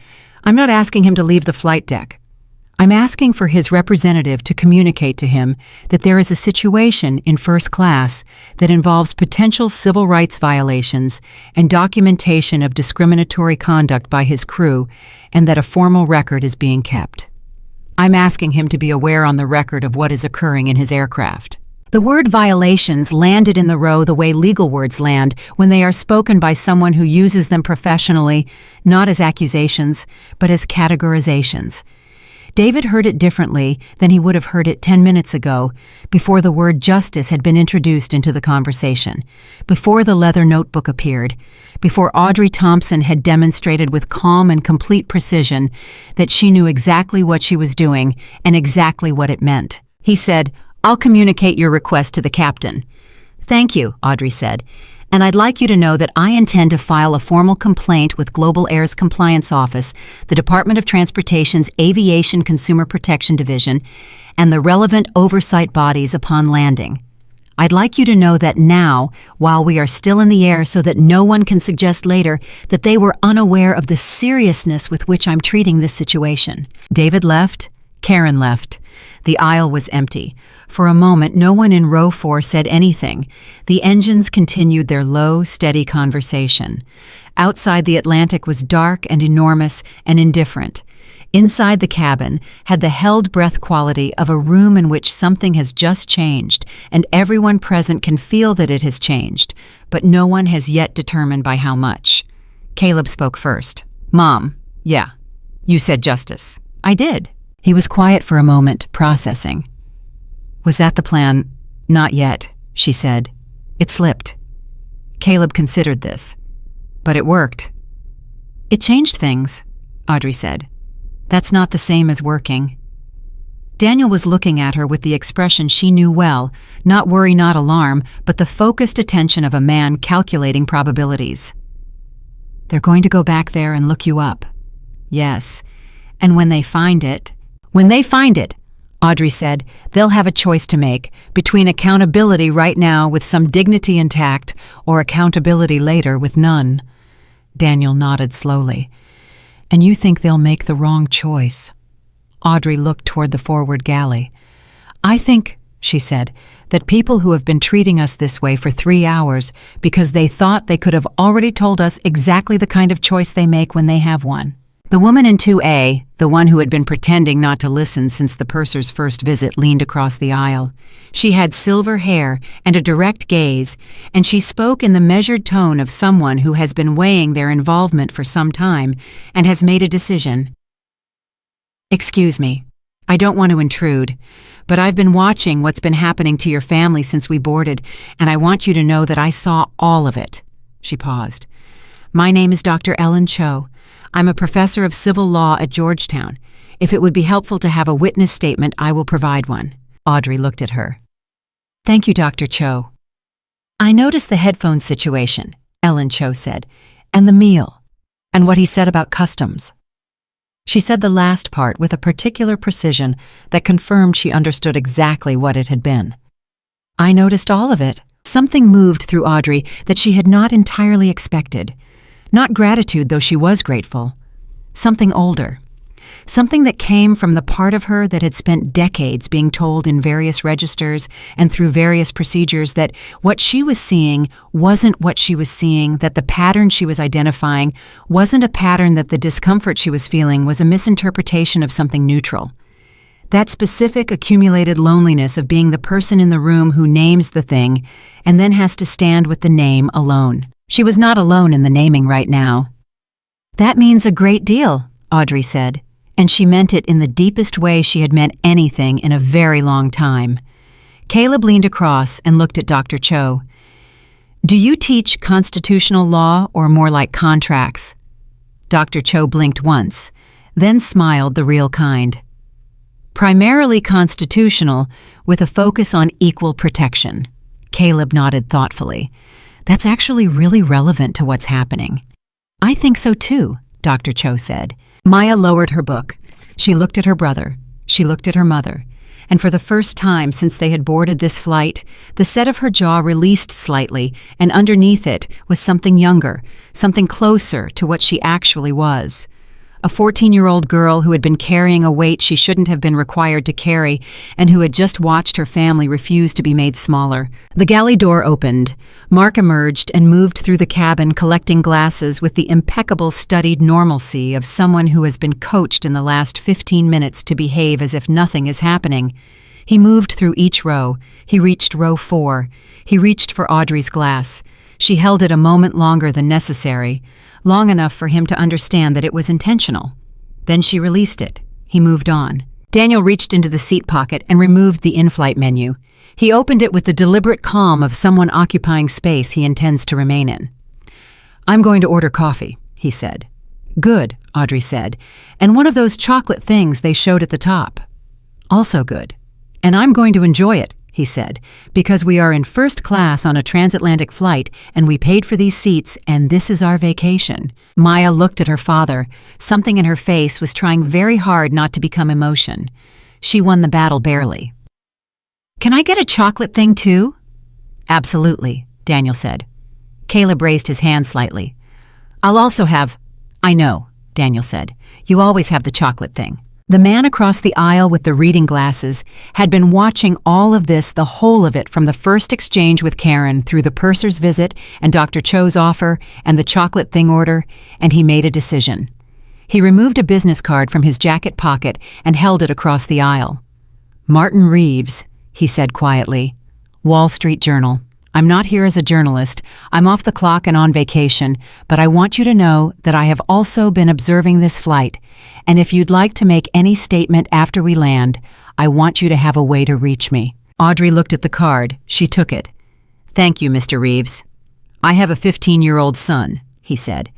I'm not asking him to leave the flight deck. I'm asking for his representative to communicate to him that there is a situation in first class that involves potential civil rights violations and documentation of discriminatory conduct by his crew, and that a formal record is being kept. I'm asking him to be aware on the record of what is occurring in his aircraft. The word violations landed in the row the way legal words land when they are spoken by someone who uses them professionally, not as accusations, but as categorizations. David heard it differently than he would have heard it 10 minutes ago, before the word justice had been introduced into the conversation, before the leather notebook appeared, before Audrey Thompson had demonstrated with calm and complete precision that she knew exactly what she was doing and exactly what it meant. He said, I'll communicate your request to the captain. Thank you, Audrey said. And I'd like you to know that I intend to file a formal complaint with Global Air's Compliance Office, the Department of Transportation's Aviation Consumer Protection Division, and the relevant oversight bodies upon landing. I'd like you to know that now, while we are still in the air so that no one can suggest later that they were unaware of the seriousness with which I'm treating this situation. David left. Karen left. The aisle was empty. For a moment, no one in row 4 said anything. The engines continued their low, steady conversation. Outside, the Atlantic was dark and enormous and indifferent. Inside the cabin had the held breath quality of a room in which something has just changed, and everyone present can feel that it has changed, but no one has yet determined by how much. Caleb spoke first. Mom, yeah. You said justice. I did. He was quiet for a moment, processing. Was that the plan? Not yet, she said. It slipped. Caleb considered this. But it worked. It changed things, Audrey said. That's not the same as working. Daniel was looking at her with the expression she knew well, not worry, not alarm, but the focused attention of a man calculating probabilities. They're going to go back there and look you up. Yes. And when they find it, Audrey said, "They'll have a choice to make between accountability right now with some dignity intact or accountability later with none." Daniel nodded slowly. "And you think they'll make the wrong choice?" Audrey looked toward the forward galley. "I think," she said, "that people who have been treating us this way for 3 hours because they thought they could have already told us exactly the kind of choice they make when they have one." The woman in 2A, the one who had been pretending not to listen since the purser's first visit, leaned across the aisle. She had silver hair and a direct gaze, and she spoke in the measured tone of someone who has been weighing their involvement for some time and has made a decision. "Excuse me, I don't want to intrude, but I've been watching what's been happening to your family since we boarded, and I want you to know that I saw all of it." She paused. "My name is Dr. Ellen Cho. I'm a professor of civil law at Georgetown. If it would be helpful to have a witness statement, I will provide one." Audrey looked at her. "Thank you, Dr. Cho." "I noticed the headphone situation," Ellen Cho said, "and the meal, and what he said about customs." She said the last part with a particular precision that confirmed she understood exactly what it had been. "I noticed all of it." Something moved through Audrey that she had not entirely expected. Not gratitude, though she was grateful. Something older. Something that came from the part of her that had spent decades being told in various registers and through various procedures that what she was seeing wasn't what she was seeing, that the pattern she was identifying wasn't a pattern, that the discomfort she was feeling was a misinterpretation of something neutral. That specific accumulated loneliness of being the person in the room who names the thing and then has to stand with the name alone. She was not alone in the naming right now. "That means a great deal," Audrey said, and she meant it in the deepest way she had meant anything in a very long time. Caleb leaned across and looked at Dr. Cho. "Do you teach constitutional law or more like contracts?" Dr. Cho blinked once, then smiled the real kind. "Primarily constitutional, with a focus on equal protection." Caleb nodded thoughtfully. "That's actually really relevant to what's happening." "I think so too," Dr. Cho said. Maya lowered her book. She looked at her brother. She looked at her mother. And for the first time since they had boarded this flight, the set of her jaw released slightly, and underneath it was something younger, something closer to what she actually was. A 14-year-old girl who had been carrying a weight she shouldn't have been required to carry and who had just watched her family refuse to be made smaller. The galley door opened. Mark emerged and moved through the cabin, collecting glasses with the impeccable studied normalcy of someone who has been coached in the last 15 minutes to behave as if nothing is happening. He moved through each row. He reached row 4. He reached for Audrey's glass. She held it a moment longer than necessary, long enough for him to understand that it was intentional. Then she released it. He moved on. Daniel reached into the seat pocket and removed the in-flight menu. He opened it with the deliberate calm of someone occupying space he intends to remain in. "I'm going to order coffee," he said. "Good," Audrey said, "and one of those chocolate things they showed at the top." "Also good. And I'm going to enjoy it," he said, "because we are in first class on a transatlantic flight and we paid for these seats and this is our vacation." Maya looked at her father. Something in her face was trying very hard not to become emotion. She won the battle barely. "Can I get a chocolate thing too?" "Absolutely," Daniel said. Caleb raised his hand slightly. "I'll also have—" "I know," Daniel said. "You always have the chocolate thing." The man across the aisle with the reading glasses had been watching all of this, the whole of it, from the first exchange with Karen through the purser's visit and Dr. Cho's offer and the chocolate thing order, and he made a decision. He removed a business card from his jacket pocket and held it across the aisle. "Martin Reeves," he said quietly. "Wall Street Journal. I'm not here as a journalist. I'm off the clock and on vacation, but I want you to know that I have also been observing this flight, and if you'd like to make any statement after we land, I want you to have a way to reach me." Audrey looked at the card. She took it. "Thank you, Mr. Reeves. I have a 15-year-old son," he said.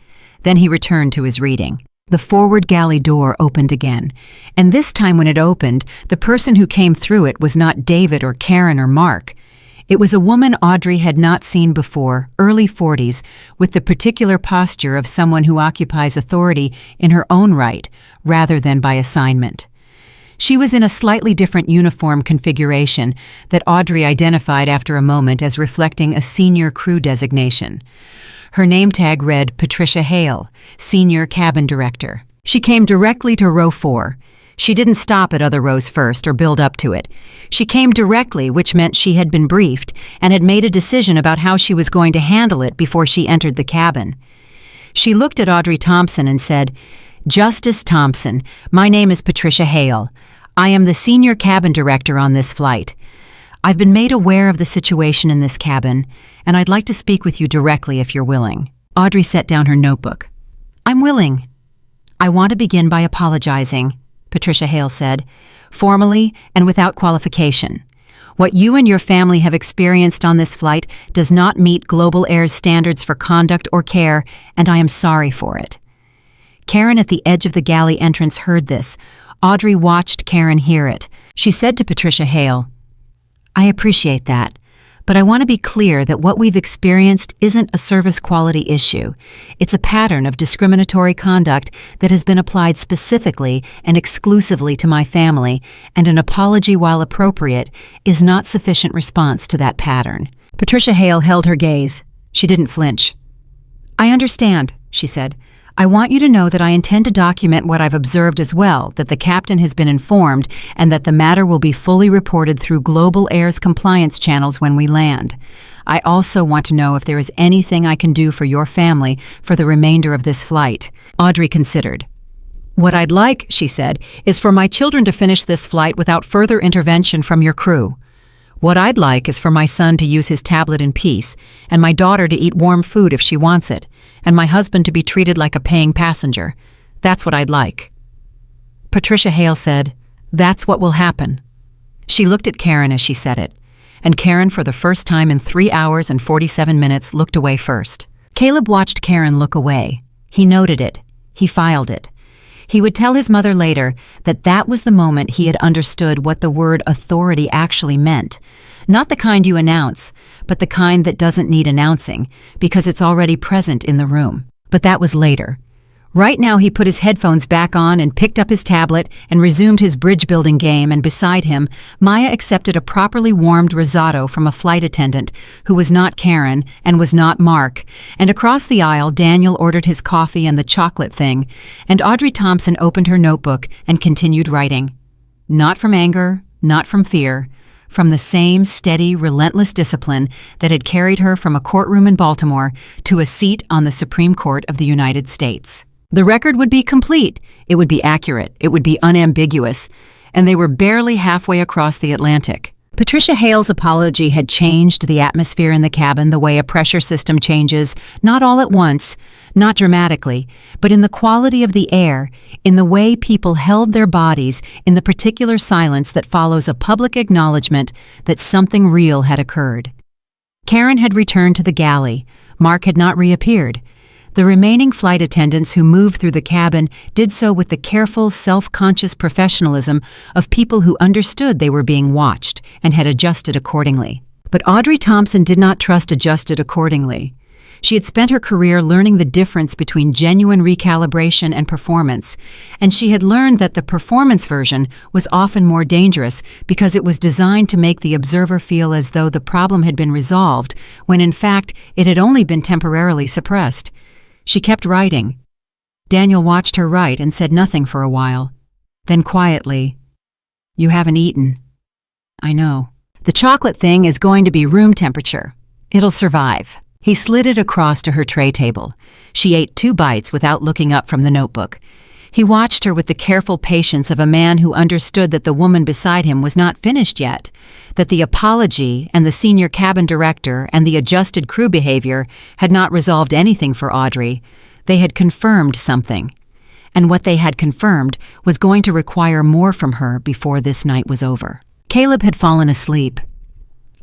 Then he returned to his reading. The forward galley door opened again, and this time when it opened, the person who came through it was not David or Karen or Mark. It was a woman Audrey had not seen before, early 40s, with the particular posture of someone who occupies authority in her own right rather than by assignment. She was in a slightly different uniform configuration that Audrey identified after a moment as reflecting a senior crew designation. Her name tag read Patricia Hale, Senior Cabin Director. She came directly to row 4. She didn't stop at other rows first or build up to it. She came directly, which meant she had been briefed and had made a decision about how she was going to handle it before she entered the cabin. She looked at Audrey Thompson and said, "Justice Thompson, my name is Patricia Hale. I am the Senior Cabin Director on this flight. I've been made aware of the situation in this cabin, and I'd like to speak with you directly if you're willing." Audrey set down her notebook. "I'm willing." "I want to begin by apologizing," Patricia Hale said, "formally and without qualification. What you and your family have experienced on this flight does not meet Global Air's standards for conduct or care, and I am sorry for it." Karen at the edge of the galley entrance heard this. Audrey watched Karen hear it. She said to Patricia Hale, "I appreciate that, but I want to be clear that what we've experienced isn't a service quality issue. It's a pattern of discriminatory conduct that has been applied specifically and exclusively to my family, and an apology, while appropriate, is not sufficient response to that pattern." Patricia Hale held her gaze. She didn't flinch. "I understand," she said. "I want you to know that I intend to document what I've observed as well, that the captain has been informed, and that the matter will be fully reported through Global Air's compliance channels when we land. I also want to know if there is anything I can do for your family for the remainder of this flight." Audrey considered. "What I'd like," she said, "is for my children to finish this flight without further intervention from your crew. What I'd like is for my son to use his tablet in peace, and my daughter to eat warm food if she wants it, and my husband to be treated like a paying passenger. That's what I'd like." Patricia Hale said, "That's what will happen." She looked at Karen as she said it, and Karen, for the first time in 3 hours and 47 minutes, looked away first. Caleb watched Karen look away. He noted it. He filed it. He would tell his mother later that that was the moment he had understood what the word authority actually meant. Not the kind you announce, but the kind that doesn't need announcing, because it's already present in the room. But that was later. Right now he put his headphones back on and picked up his tablet and resumed his bridge-building game, and beside him, Maya accepted a properly warmed risotto from a flight attendant who was not Karen and was not Mark, and across the aisle Daniel ordered his coffee and the chocolate thing, and Audrey Thompson opened her notebook and continued writing. Not from anger, not from fear, from the same steady, relentless discipline that had carried her from a courtroom in Baltimore to a seat on the Supreme Court of the United States. The record would be complete, it would be accurate, it would be unambiguous, and they were barely halfway across the Atlantic. Patricia Hale's apology had changed the atmosphere in the cabin the way a pressure system changes, not all at once, not dramatically, but in the quality of the air, in the way people held their bodies, in the particular silence that follows a public acknowledgement that something real had occurred. Karen had returned to the galley. Mark had not reappeared. The remaining flight attendants who moved through the cabin did so with the careful, self-conscious professionalism of people who understood they were being watched and had adjusted accordingly. But Audrey Thompson did not trust adjusted accordingly. She had spent her career learning the difference between genuine recalibration and performance, and she had learned that the performance version was often more dangerous because it was designed to make the observer feel as though the problem had been resolved, when in fact it had only been temporarily suppressed. She kept writing. Daniel watched her write and said nothing for a while. Then quietly, "You haven't eaten." "I know. The chocolate thing is going to be room temperature. It'll survive." He slid it across to her tray table. She ate 2 bites without looking up from the notebook. He watched her with the careful patience of a man who understood that the woman beside him was not finished yet, that the apology and the senior cabin director and the adjusted crew behavior had not resolved anything for Audrey. They had confirmed something. And what they had confirmed was going to require more from her before this night was over. Caleb had fallen asleep.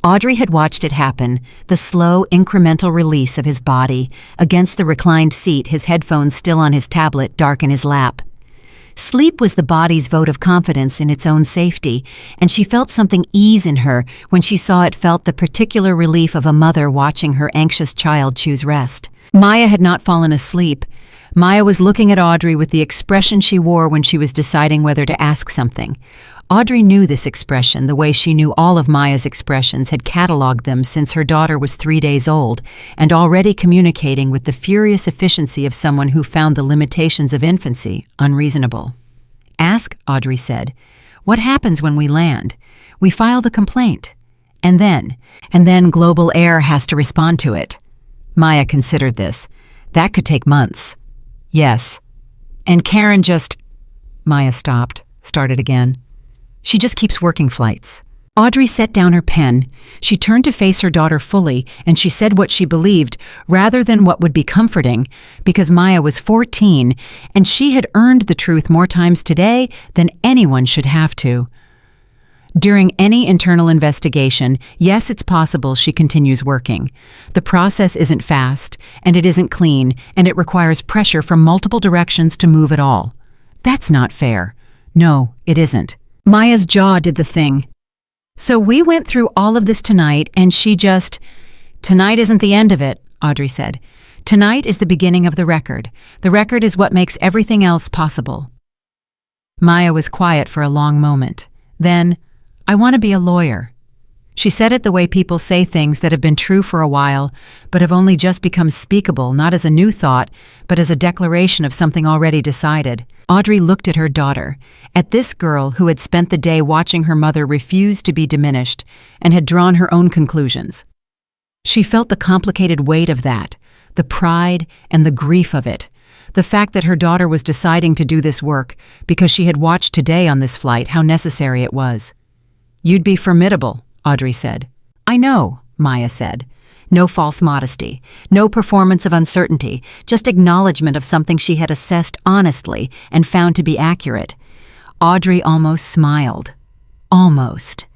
Audrey had watched it happen, the slow, incremental release of his body against the reclined seat, his headphones still on his tablet, dark in his lap. Sleep was the body's vote of confidence in its own safety, and she felt something ease in her when she saw it felt the particular relief of a mother watching her anxious child choose rest. Maya had not fallen asleep, Maya was looking at Audrey with the expression she wore when she was deciding whether to ask something. Audrey knew this expression the way she knew all of Maya's expressions, had cataloged them since her daughter was 3 days old, and already communicating with the furious efficiency of someone who found the limitations of infancy unreasonable. "Ask," Audrey said. "What happens when we land? We file the complaint. And then Global Air has to respond to it." Maya considered this. "That could take months." "Yes. And Karen just—" Maya stopped, started again. "She just keeps working flights." Audrey set down her pen. She turned to face her daughter fully, and she said what she believed, rather than what would be comforting, because Maya was 14, and she had earned the truth more times today than anyone should have to. During any internal investigation, yes, it's possible she continues working. The process isn't fast, and it isn't clean, and it requires pressure from multiple directions to move at all. That's not fair. No, it isn't. Maya's jaw did the thing. "So we went through all of this tonight, and she just—" "Tonight isn't the end of it," Audrey said. "Tonight is the beginning of the record. The record is what makes everything else possible." Maya was quiet for a long moment. Then, "I want to be a lawyer." She said it the way people say things that have been true for a while, but have only just become speakable, not as a new thought, but as a declaration of something already decided. Audrey looked at her daughter, at this girl who had spent the day watching her mother refuse to be diminished, and had drawn her own conclusions. She felt the complicated weight of that, the pride and the grief of it, the fact that her daughter was deciding to do this work because she had watched today on this flight how necessary it was. "You'd be formidable," Audrey said. "I know," Maya said. No false modesty, no performance of uncertainty, just acknowledgement of something she had assessed honestly and found to be accurate. Audrey almost smiled. Almost.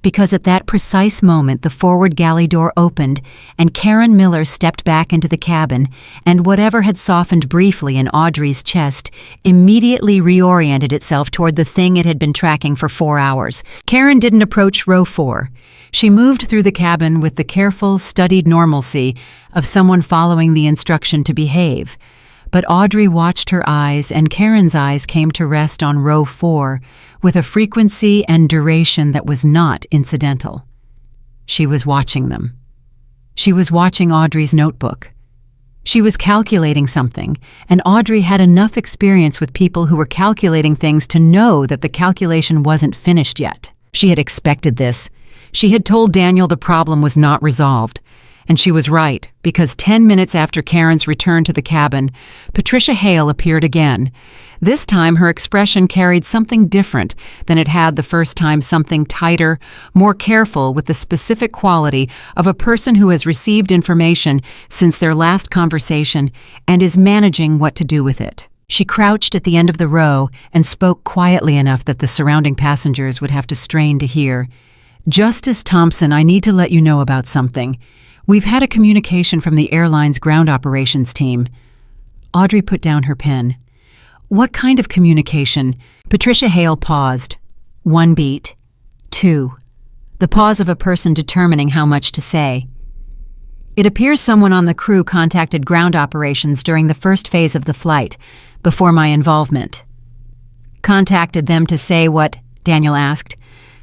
Because at that precise moment the forward galley door opened and Karen Miller stepped back into the cabin, and whatever had softened briefly in Audrey's chest immediately reoriented itself toward the thing it had been tracking for 4 hours. Karen didn't approach row 4. She moved through the cabin with the careful, studied normalcy of someone following the instruction to behave. But Audrey watched her eyes, and Karen's eyes came to rest on row 4 with a frequency and duration that was not incidental. She was watching them. She was watching Audrey's notebook. She was calculating something, and Audrey had enough experience with people who were calculating things to know that the calculation wasn't finished yet. She had expected this. She had told Daniel the problem was not resolved. And she was right, because 10 minutes after Karen's return to the cabin, Patricia Hale appeared again. This time her expression carried something different than it had the first time, something tighter, more careful, with the specific quality of a person who has received information since their last conversation and is managing what to do with it. She crouched at the end of the row and spoke quietly enough that the surrounding passengers would have to strain to hear. "Justice Thompson, I need to let you know about something. We've had a communication from the airline's ground operations team." Audrey put down her pen. "What kind of communication?" Patricia Hale paused. 1 beat. 2. The pause of a person determining how much to say. "It appears someone on the crew contacted ground operations during the first phase of the flight, before my involvement." "Contacted them to say what?" Daniel asked.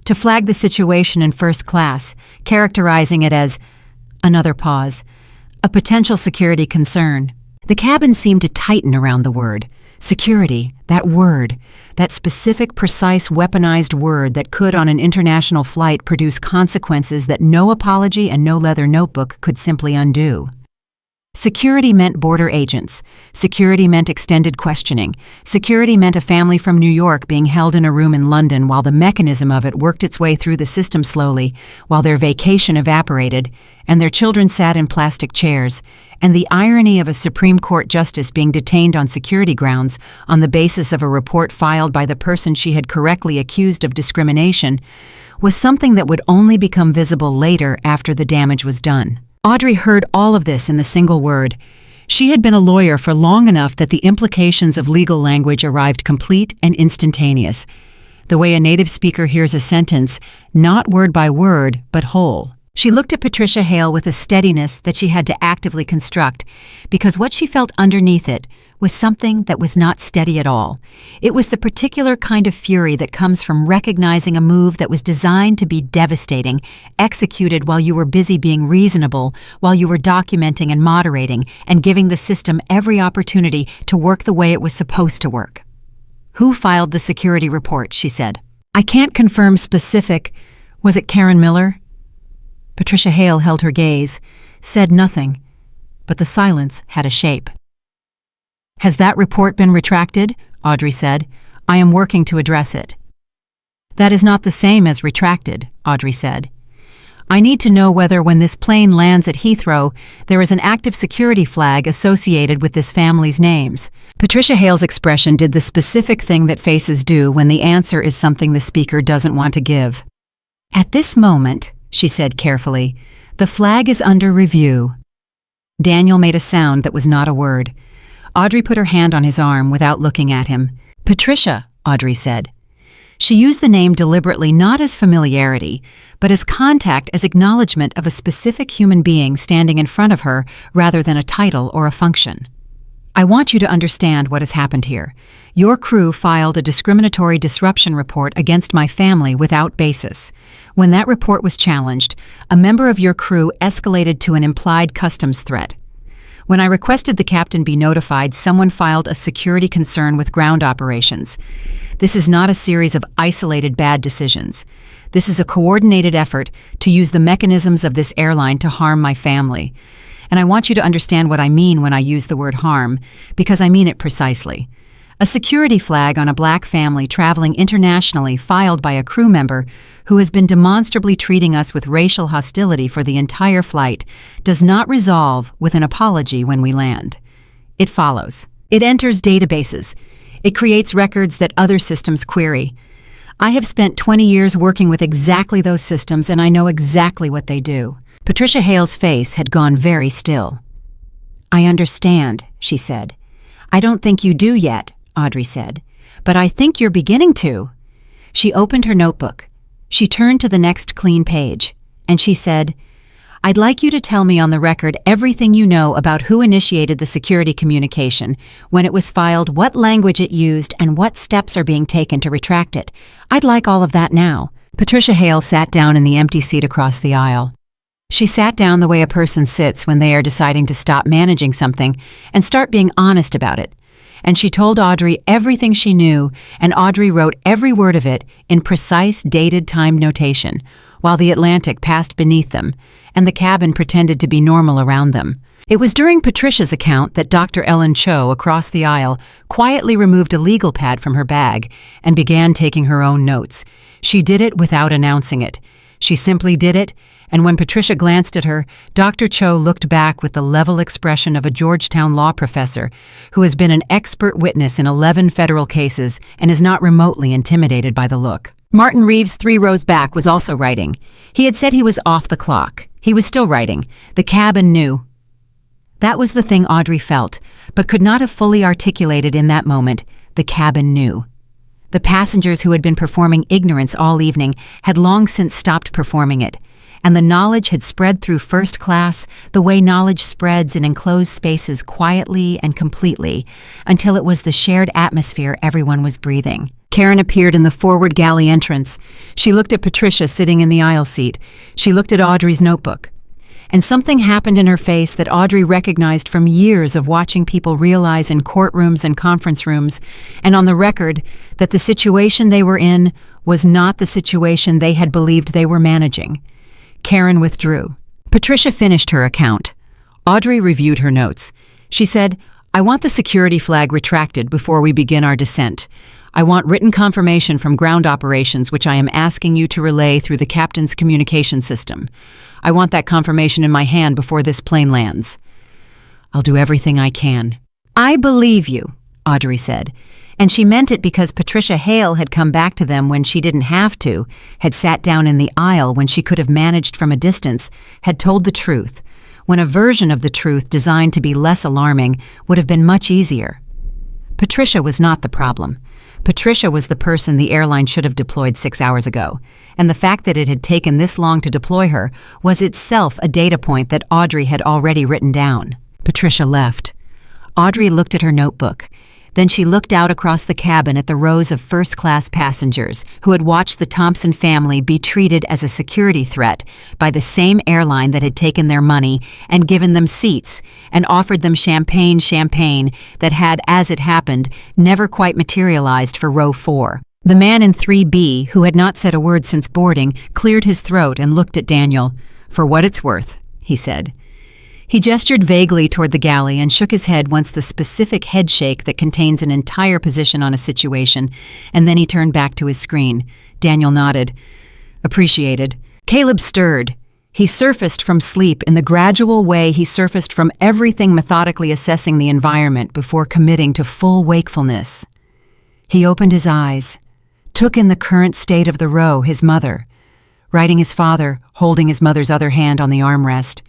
"To flag the situation in first class, characterizing it as—" Another pause. "A potential security concern." The cabin seemed to tighten around the word. Security, that word, that specific, precise, weaponized word that could on an international flight produce consequences that no apology and no leather notebook could simply undo. Security meant border agents. Security meant extended questioning. Security meant a family from New York being held in a room in London while the mechanism of it worked its way through the system slowly, while their vacation evaporated, and their children sat in plastic chairs, and the irony of a Supreme Court justice being detained on security grounds on the basis of a report filed by the person she had correctly accused of discrimination was something that would only become visible later after the damage was done. Audrey heard all of this in the single word. She had been a lawyer for long enough that the implications of legal language arrived complete and instantaneous, the way a native speaker hears a sentence, not word by word, but whole. She looked at Patricia Hale with a steadiness that she had to actively construct, because what she felt underneath it was something that was not steady at all. It was the particular kind of fury that comes from recognizing a move that was designed to be devastating, executed while you were busy being reasonable, while you were documenting and moderating, and giving the system every opportunity to work the way it was supposed to work. "Who filed the security report?" she said. "I can't confirm specific. Was it Karen Miller?" Patricia Hale held her gaze, said nothing, but the silence had a shape. "Has that report been retracted?" Audrey said. "I am working to address it." "That is not the same as retracted," Audrey said. "I need to know whether when this plane lands at Heathrow, there is an active security flag associated with this family's names." Patricia Hale's expression did the specific thing that faces do when the answer is something the speaker doesn't want to give. "At this moment," she said carefully, "the flag is under review." Daniel made a sound that was not a word. Audrey put her hand on his arm without looking at him. "Patricia," Audrey said. She used the name deliberately not as familiarity, but as contact, as acknowledgement of a specific human being standing in front of her rather than a title or a function. "I want you to understand what has happened here. Your crew filed a discriminatory disruption report against my family without basis. When that report was challenged, a member of your crew escalated to an implied customs threat. When I requested the captain be notified, someone filed a security concern with ground operations. This is not a series of isolated bad decisions. This is a coordinated effort to use the mechanisms of this airline to harm my family. And I want you to understand what I mean when I use the word harm, because I mean it precisely. A security flag on a black family traveling internationally filed by a crew member who has been demonstrably treating us with racial hostility for the entire flight does not resolve with an apology when we land. It follows. It enters databases. It creates records that other systems query. I have spent 20 years working with exactly those systems, and I know exactly what they do." Patricia Hale's face had gone very still. "I understand," she said. "I don't think you do yet," Audrey said, "but I think you're beginning to." She opened her notebook. She turned to the next clean page, and she said, "I'd like you to tell me on the record everything you know about who initiated the security communication, when it was filed, what language it used, and what steps are being taken to retract it. I'd like all of that now." Patricia Hale sat down in the empty seat across the aisle. She sat down the way a person sits when they are deciding to stop managing something and start being honest about it. And she told Audrey everything she knew, and Audrey wrote every word of it in precise, dated time notation, while the Atlantic passed beneath them, and the cabin pretended to be normal around them. It was during Patricia's account that Dr. Ellen Cho, across the aisle, quietly removed a legal pad from her bag and began taking her own notes. She did it without announcing it. She simply did it, and when Patricia glanced at her, Dr. Cho looked back with the level expression of a Georgetown law professor who has been an expert witness in 11 federal cases and is not remotely intimidated by the look. Martin Reeves, 3 rows back, was also writing. He had said he was off the clock. He was still writing. The cabin knew. That was the thing Audrey felt, but could not have fully articulated in that moment. The cabin knew. The passengers who had been performing ignorance all evening had long since stopped performing it, and the knowledge had spread through first class the way knowledge spreads in enclosed spaces quietly and completely, until it was the shared atmosphere everyone was breathing. Karen appeared in the forward galley entrance. She looked at Patricia sitting in the aisle seat. She looked at Audrey's notebook. And something happened in her face that Audrey recognized from years of watching people realize in courtrooms and conference rooms, and on the record, that the situation they were in was not the situation they had believed they were managing. Karen withdrew. Patricia finished her account. Audrey reviewed her notes. She said, "I want the security flag retracted before we begin our descent. I want written confirmation from ground operations, which I am asking you to relay through the captain's communication system. I want that confirmation in my hand before this plane lands." "I'll do everything I can." "I believe you," Audrey said. And she meant it because Patricia Hale had come back to them when she didn't have to, had sat down in the aisle when she could have managed from a distance, had told the truth, when a version of the truth designed to be less alarming would have been much easier. Patricia was not the problem. Patricia was the person the airline should have deployed 6 hours ago, and the fact that it had taken this long to deploy her was itself a data point that Audrey had already written down. Patricia left. Audrey looked at her notebook. Then she looked out across the cabin at the rows of first-class passengers who had watched the Thompson family be treated as a security threat by the same airline that had taken their money and given them seats and offered them champagne that had, as it happened, never quite materialized for row 4. The man in 3B, who had not said a word since boarding, cleared his throat and looked at Daniel. "For what it's worth," he said. He gestured vaguely toward the galley and shook his head once the specific headshake that contains an entire position on a situation, and then he turned back to his screen. Daniel nodded. "Appreciated." Caleb stirred. He surfaced from sleep in the gradual way he surfaced from everything methodically assessing the environment before committing to full wakefulness. He opened his eyes, took in the current state of the row, his mother, riding his father, holding his mother's other hand on the armrest,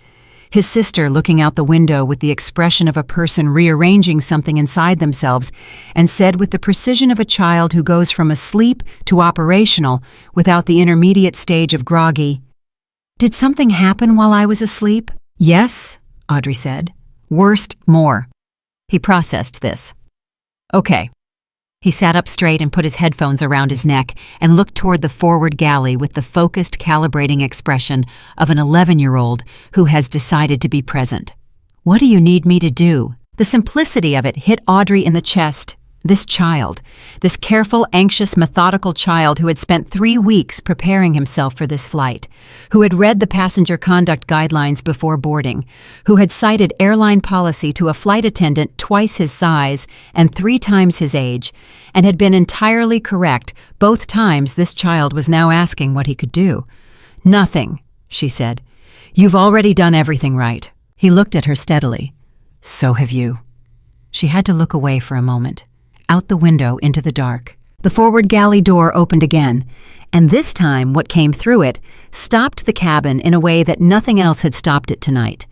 his sister looking out the window with the expression of a person rearranging something inside themselves, and said with the precision of a child who goes from asleep to operational without the intermediate stage of groggy, "Did something happen while I was asleep?" "Yes," Audrey said. "Worst, more." He processed this. "Okay." He sat up straight and put his headphones around his neck and looked toward the forward galley with the focused, calibrating expression of an 11-year-old who has decided to be present. "What do you need me to do?" The simplicity of it hit Audrey in the chest. This child, this careful, anxious, methodical child who had spent 3 weeks preparing himself for this flight, who had read the passenger conduct guidelines before boarding, who had cited airline policy to a flight attendant twice his size and 3 times his age, and had been entirely correct both times. This child was now asking what he could do. "Nothing," she said. "You've already done everything right." He looked at her steadily. "So have you." She had to look away for a moment. Out the window into the dark. The forward galley door opened again, and this time what came through it stopped the cabin in a way that nothing else had stopped it tonight.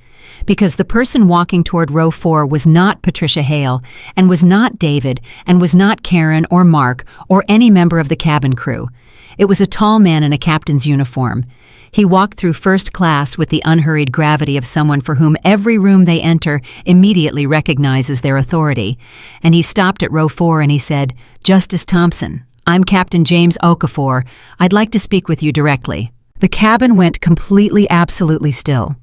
Because the person walking toward row 4 was not Patricia Hale, and was not David, and was not Karen or Mark or any member of the cabin crew. It was a tall man in a captain's uniform. He walked through first class with the unhurried gravity of someone for whom every room they enter immediately recognizes their authority. And he stopped at row 4 and he said, "Justice Thompson, I'm Captain James Okafor. I'd like to speak with you directly." The cabin went completely, absolutely still.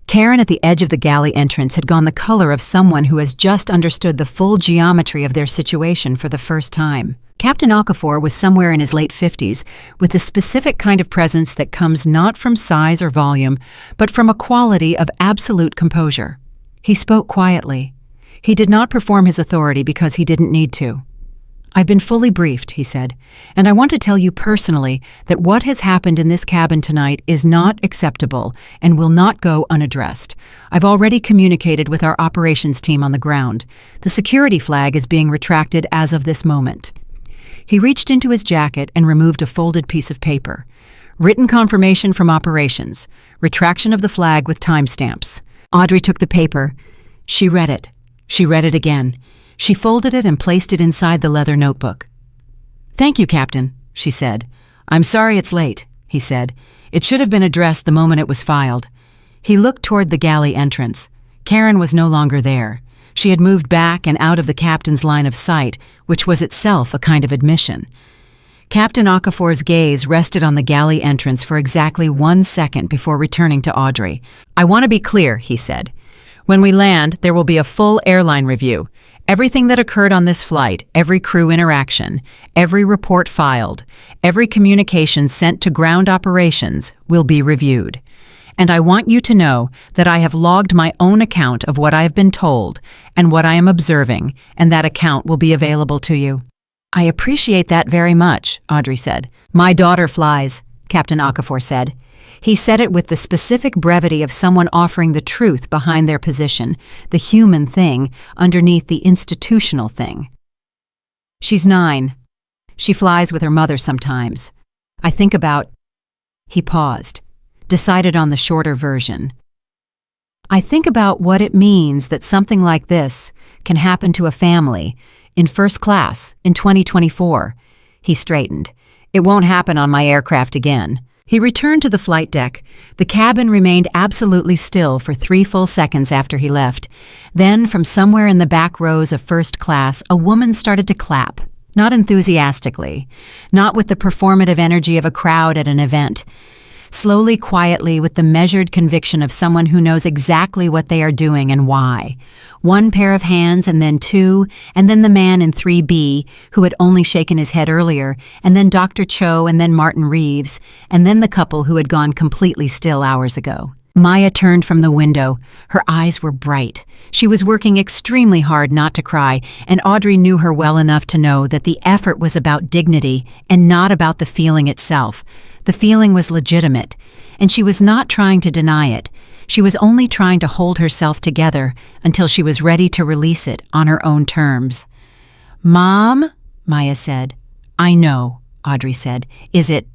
Karen at the edge of the galley entrance had gone the color of someone who has just understood the full geometry of their situation for the first time. Captain Okafor was somewhere in his late 50s, with the specific kind of presence that comes not from size or volume, but from a quality of absolute composure. He spoke quietly. He did not perform his authority because he didn't need to. "I've been fully briefed," he said, "and I want to tell you personally that what has happened in this cabin tonight is not acceptable and will not go unaddressed. I've already communicated with our operations team on the ground. The security flag is being retracted as of this moment." He reached into his jacket and removed a folded piece of paper. "Written confirmation from operations. Retraction of the flag with timestamps." Audrey took the paper. She read it. She read it again. She folded it and placed it inside the leather notebook. "Thank you, Captain," she said. "I'm sorry it's late," he said. "It should have been addressed the moment it was filed." He looked toward the galley entrance. Karen was no longer there. She had moved back and out of the captain's line of sight, which was itself a kind of admission. Captain Okafor's gaze rested on the galley entrance for exactly 1 second before returning to Audrey. "I want to be clear," he said. "When we land, there will be a full airline review. Everything that occurred on this flight, every crew interaction, every report filed, every communication sent to ground operations will be reviewed. And I want you to know that I have logged my own account of what I have been told and what I am observing, and that account will be available to you." "I appreciate that very much," Audrey said. "My daughter flies," Captain Okafor said. He said it with the specific brevity of someone offering the truth behind their position, the human thing underneath the institutional thing. "She's 9. She flies with her mother sometimes. I think about—" He paused, decided on the shorter version. "I think about what it means that something like this can happen to a family in first class, in 2024. He straightened. It won't happen on my aircraft again. He returned to the flight deck. The cabin remained absolutely still for 3 full seconds after he left. Then, from somewhere in the back rows of first class, a woman started to clap. Not enthusiastically, not with the performative energy of a crowd at an event. Slowly, quietly, with the measured conviction of someone who knows exactly what they are doing and why. 1 pair of hands, and then 2, and then the man in 3B, who had only shaken his head earlier, and then Dr. Cho, and then Martin Reeves, and then the couple who had gone completely still hours ago. Maya turned from the window. Her eyes were bright. She was working extremely hard not to cry, and Audrey knew her well enough to know that the effort was about dignity and not about the feeling itself. The feeling was legitimate, and she was not trying to deny it. She was only trying to hold herself together until she was ready to release it on her own terms. "Mom," Maya said. "I know," Audrey said. "Is it?"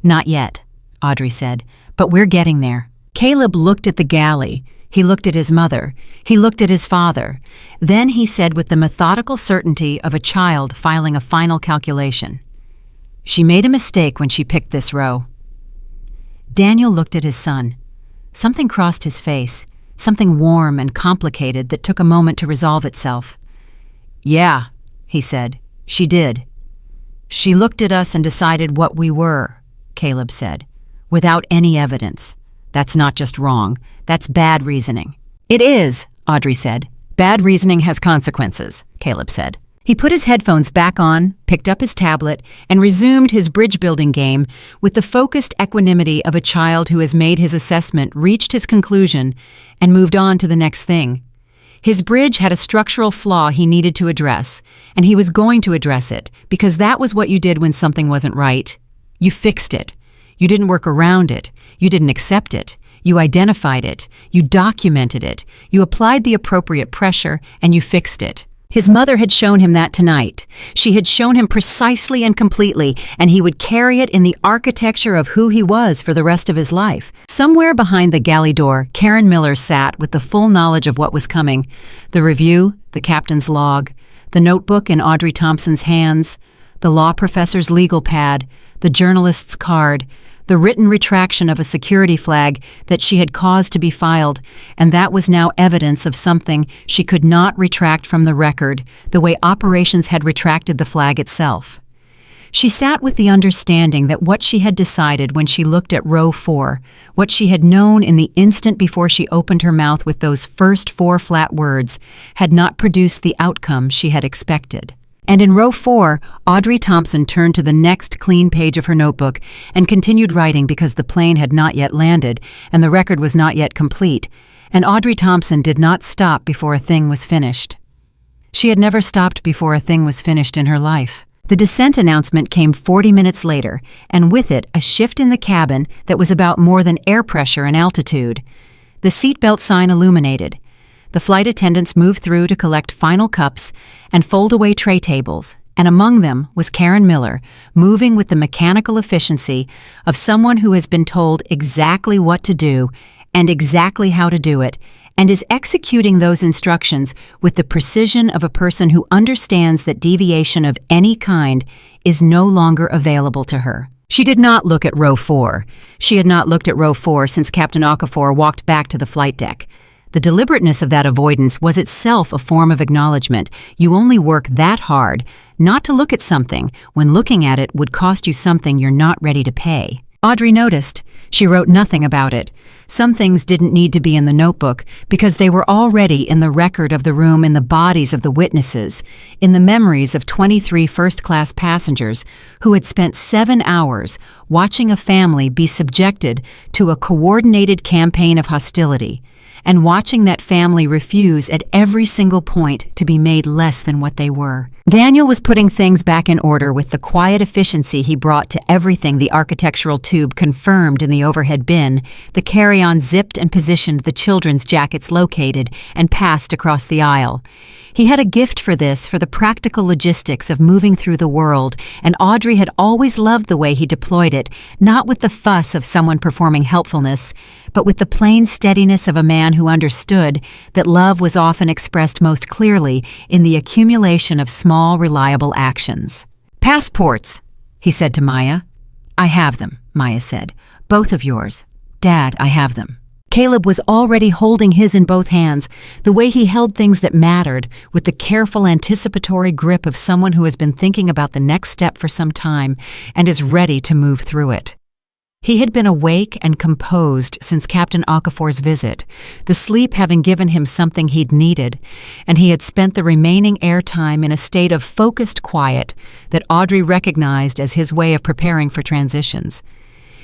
"Not yet," Audrey said, "but we're getting there." Caleb looked at the galley. He looked at his mother. He looked at his father. Then he said with the methodical certainty of a child filing a final calculation, "She made a mistake when she picked this row." Daniel looked at his son. Something crossed his face, something warm and complicated that took a moment to resolve itself. "Yeah," he said, "she did." "She looked at us and decided what we were," Caleb said, "without any evidence. That's not just wrong, that's bad reasoning." "It is," Audrey said. "Bad reasoning has consequences," Caleb said. He put his headphones back on, picked up his tablet, and resumed his bridge-building game with the focused equanimity of a child who has made his assessment, reached his conclusion, and moved on to the next thing. His bridge had a structural flaw he needed to address, and he was going to address it, because that was what you did when something wasn't right. You fixed it. You didn't work around it. You didn't accept it. You identified it. You documented it. You applied the appropriate pressure, and you fixed it. His mother had shown him that tonight. She had shown him precisely and completely, and he would carry it in the architecture of who he was for the rest of his life. Somewhere behind the galley door, Karen Miller sat with the full knowledge of what was coming. The review, the captain's log, the notebook in Audrey Thompson's hands, the law professor's legal pad, the journalist's card, the written retraction of a security flag that she had caused to be filed, and that was now evidence of something she could not retract from the record, the way operations had retracted the flag itself. She sat with the understanding that what she had decided when she looked at row 4, what she had known in the instant before she opened her mouth with those first 4 flat words, had not produced the outcome she had expected. And in row 4, Audrey Thompson turned to the next clean page of her notebook and continued writing because the plane had not yet landed and the record was not yet complete, and Audrey Thompson did not stop before a thing was finished. She had never stopped before a thing was finished in her life. The descent announcement came 40 minutes later, and with it a shift in the cabin that was about more than air pressure and altitude. The seatbelt sign illuminated. The flight attendants moved through to collect final cups and fold away tray tables, and among them was Karen Miller, moving with the mechanical efficiency of someone who has been told exactly what to do and exactly how to do it, and is executing those instructions with the precision of a person who understands that deviation of any kind is no longer available to her. She did not look at row 4. She had not looked at row 4 since Captain Okafor walked back to the flight deck. The deliberateness of that avoidance was itself a form of acknowledgement. You only work that hard not to look at something when looking at it would cost you something you're not ready to pay. Audrey noticed. She wrote nothing about it. Some things didn't need to be in the notebook because they were already in the record of the room, in the bodies of the witnesses, in the memories of 23 first-class passengers who had spent 7 hours watching a family be subjected to a coordinated campaign of hostility, and watching that family refuse at every single point to be made less than what they were. Daniel was putting things back in order with the quiet efficiency he brought to everything. The architectural tube confirmed in the overhead bin, the carry-on zipped and positioned the children's jackets located and passed across the aisle. He had a gift for this, for the practical logistics of moving through the world, and Audrey had always loved the way he deployed it, not with the fuss of someone performing helpfulness, but with the plain steadiness of a man who understood that love was often expressed most clearly in the accumulation of small small, reliable actions. "Passports," he said to Maya. "I have them," Maya said. "Both of yours. Dad, I have them." Caleb was already holding his in both hands, the way he held things that mattered, with the careful, anticipatory grip of someone who has been thinking about the next step for some time and is ready to move through it. He had been awake and composed since Captain Okafor's visit, the sleep having given him something he'd needed, and he had spent the remaining airtime in a state of focused quiet that Audrey recognized as his way of preparing for transitions.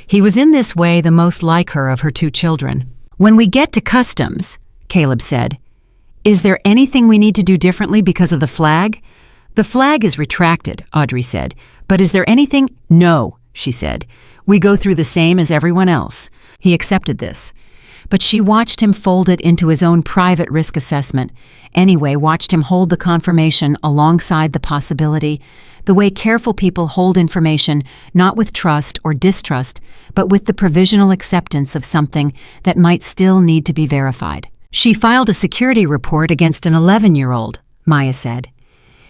He was in this way the most like her of her two children. "When we get to customs," Caleb said, "is there anything we need to do differently because of the flag?" "The flag is retracted," Audrey said. "But is there anything—" "No," she said. "We go through the same as everyone else." He accepted this. But she watched him fold it into his own private risk assessment. Anyway, watched him hold the confirmation alongside the possibility, the way careful people hold information, not with trust or distrust, but with the provisional acceptance of something that might still need to be verified. "She filed a security report against an 11-year-old, Maya said.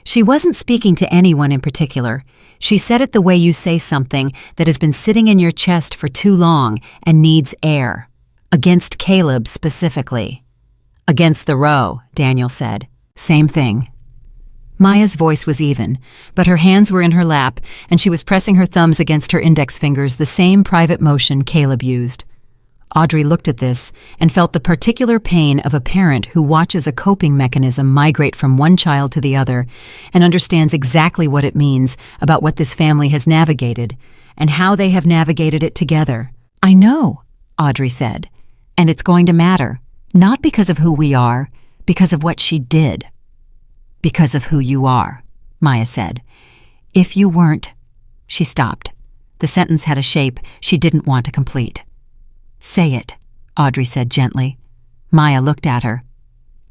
She wasn't speaking to anyone in particular. She said it the way you say something that has been sitting in your chest for too long and needs air. Against Caleb specifically." "Against the row," Daniel said. "Same thing." Maya's voice was even, but her hands were in her lap, and she was pressing her thumbs against her index fingers, the same private motion Caleb used. Audrey looked at this and felt the particular pain of a parent who watches a coping mechanism migrate from one child to the other and understands exactly what it means about what this family has navigated and how they have navigated it together. "I know," Audrey said, "and it's going to matter, not because of who we are, because of what she did." "Because of who you are," Maya said. "If you weren't—" She stopped. The sentence had a shape she didn't want to complete. "Say it," Audrey said gently. Maya looked at her.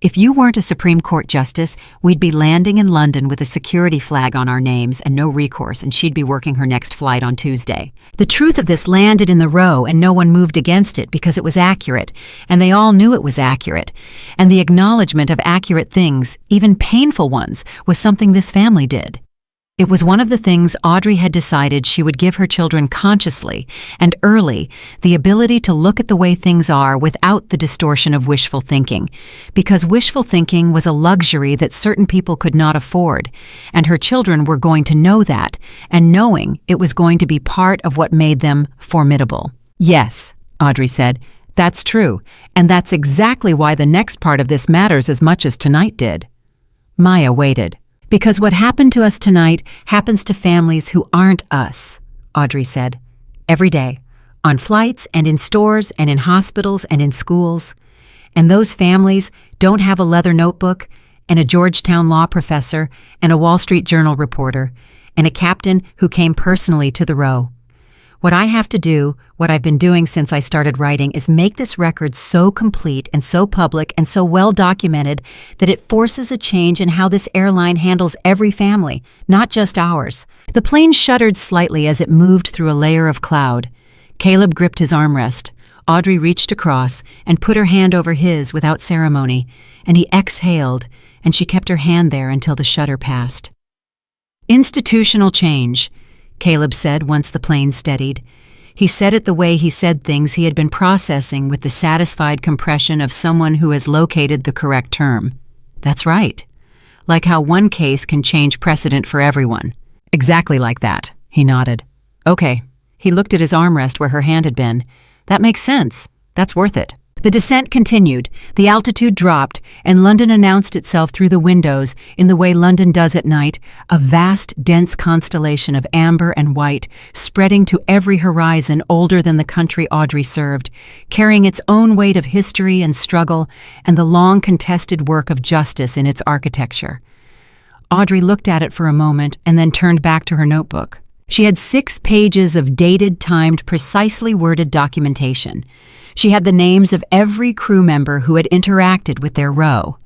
"If you weren't a Supreme Court justice, we'd be landing in London with a security flag on our names and no recourse, and she'd be working her next flight on Tuesday. The truth of this landed in the Row, and no one moved against it because it was accurate, and they all knew it was accurate. And the acknowledgement of accurate things, even painful ones, was something this family did. It was one of the things Audrey had decided she would give her children consciously and early, the ability to look at the way things are without the distortion of wishful thinking, because wishful thinking was a luxury that certain people could not afford, and her children were going to know that, and knowing it was going to be part of what made them formidable. "Yes," Audrey said, "that's true, and that's exactly why the next part of this matters as much as tonight did." Maya waited. "Because what happened to us tonight happens to families who aren't us," Audrey said. "Every day, on flights and in stores and in hospitals and in schools. And those families don't have a leather notebook and a Georgetown law professor and a Wall Street Journal reporter and a captain who came personally to the Row. What I have to do, what I've been doing since I started writing, is make this record so complete and so public and so well documented that it forces a change in how this airline handles every family, not just ours." The plane shuddered slightly as it moved through a layer of cloud. Caleb gripped his armrest. Audrey reached across and put her hand over his without ceremony, and he exhaled, and she kept her hand there until the shudder passed. "Institutional change," Caleb said once the plane steadied. He said it the way he said things he had been processing with the satisfied compression of someone who has located the correct term. "That's right. Like how one case can change precedent for everyone." "Exactly like that," he nodded. "Okay." He looked at his armrest where her hand had been. "That makes sense. That's worth it." The descent continued, the altitude dropped, and London announced itself through the windows in the way London does at night, a vast, dense constellation of amber and white, spreading to every horizon older than the country Audrey served, carrying its own weight of history and struggle and the long contested work of justice in its architecture. Audrey looked at it for a moment and then turned back to her notebook. She had 6 pages of dated, timed, precisely worded documentation. She had the names of every crew member who had interacted with their Row.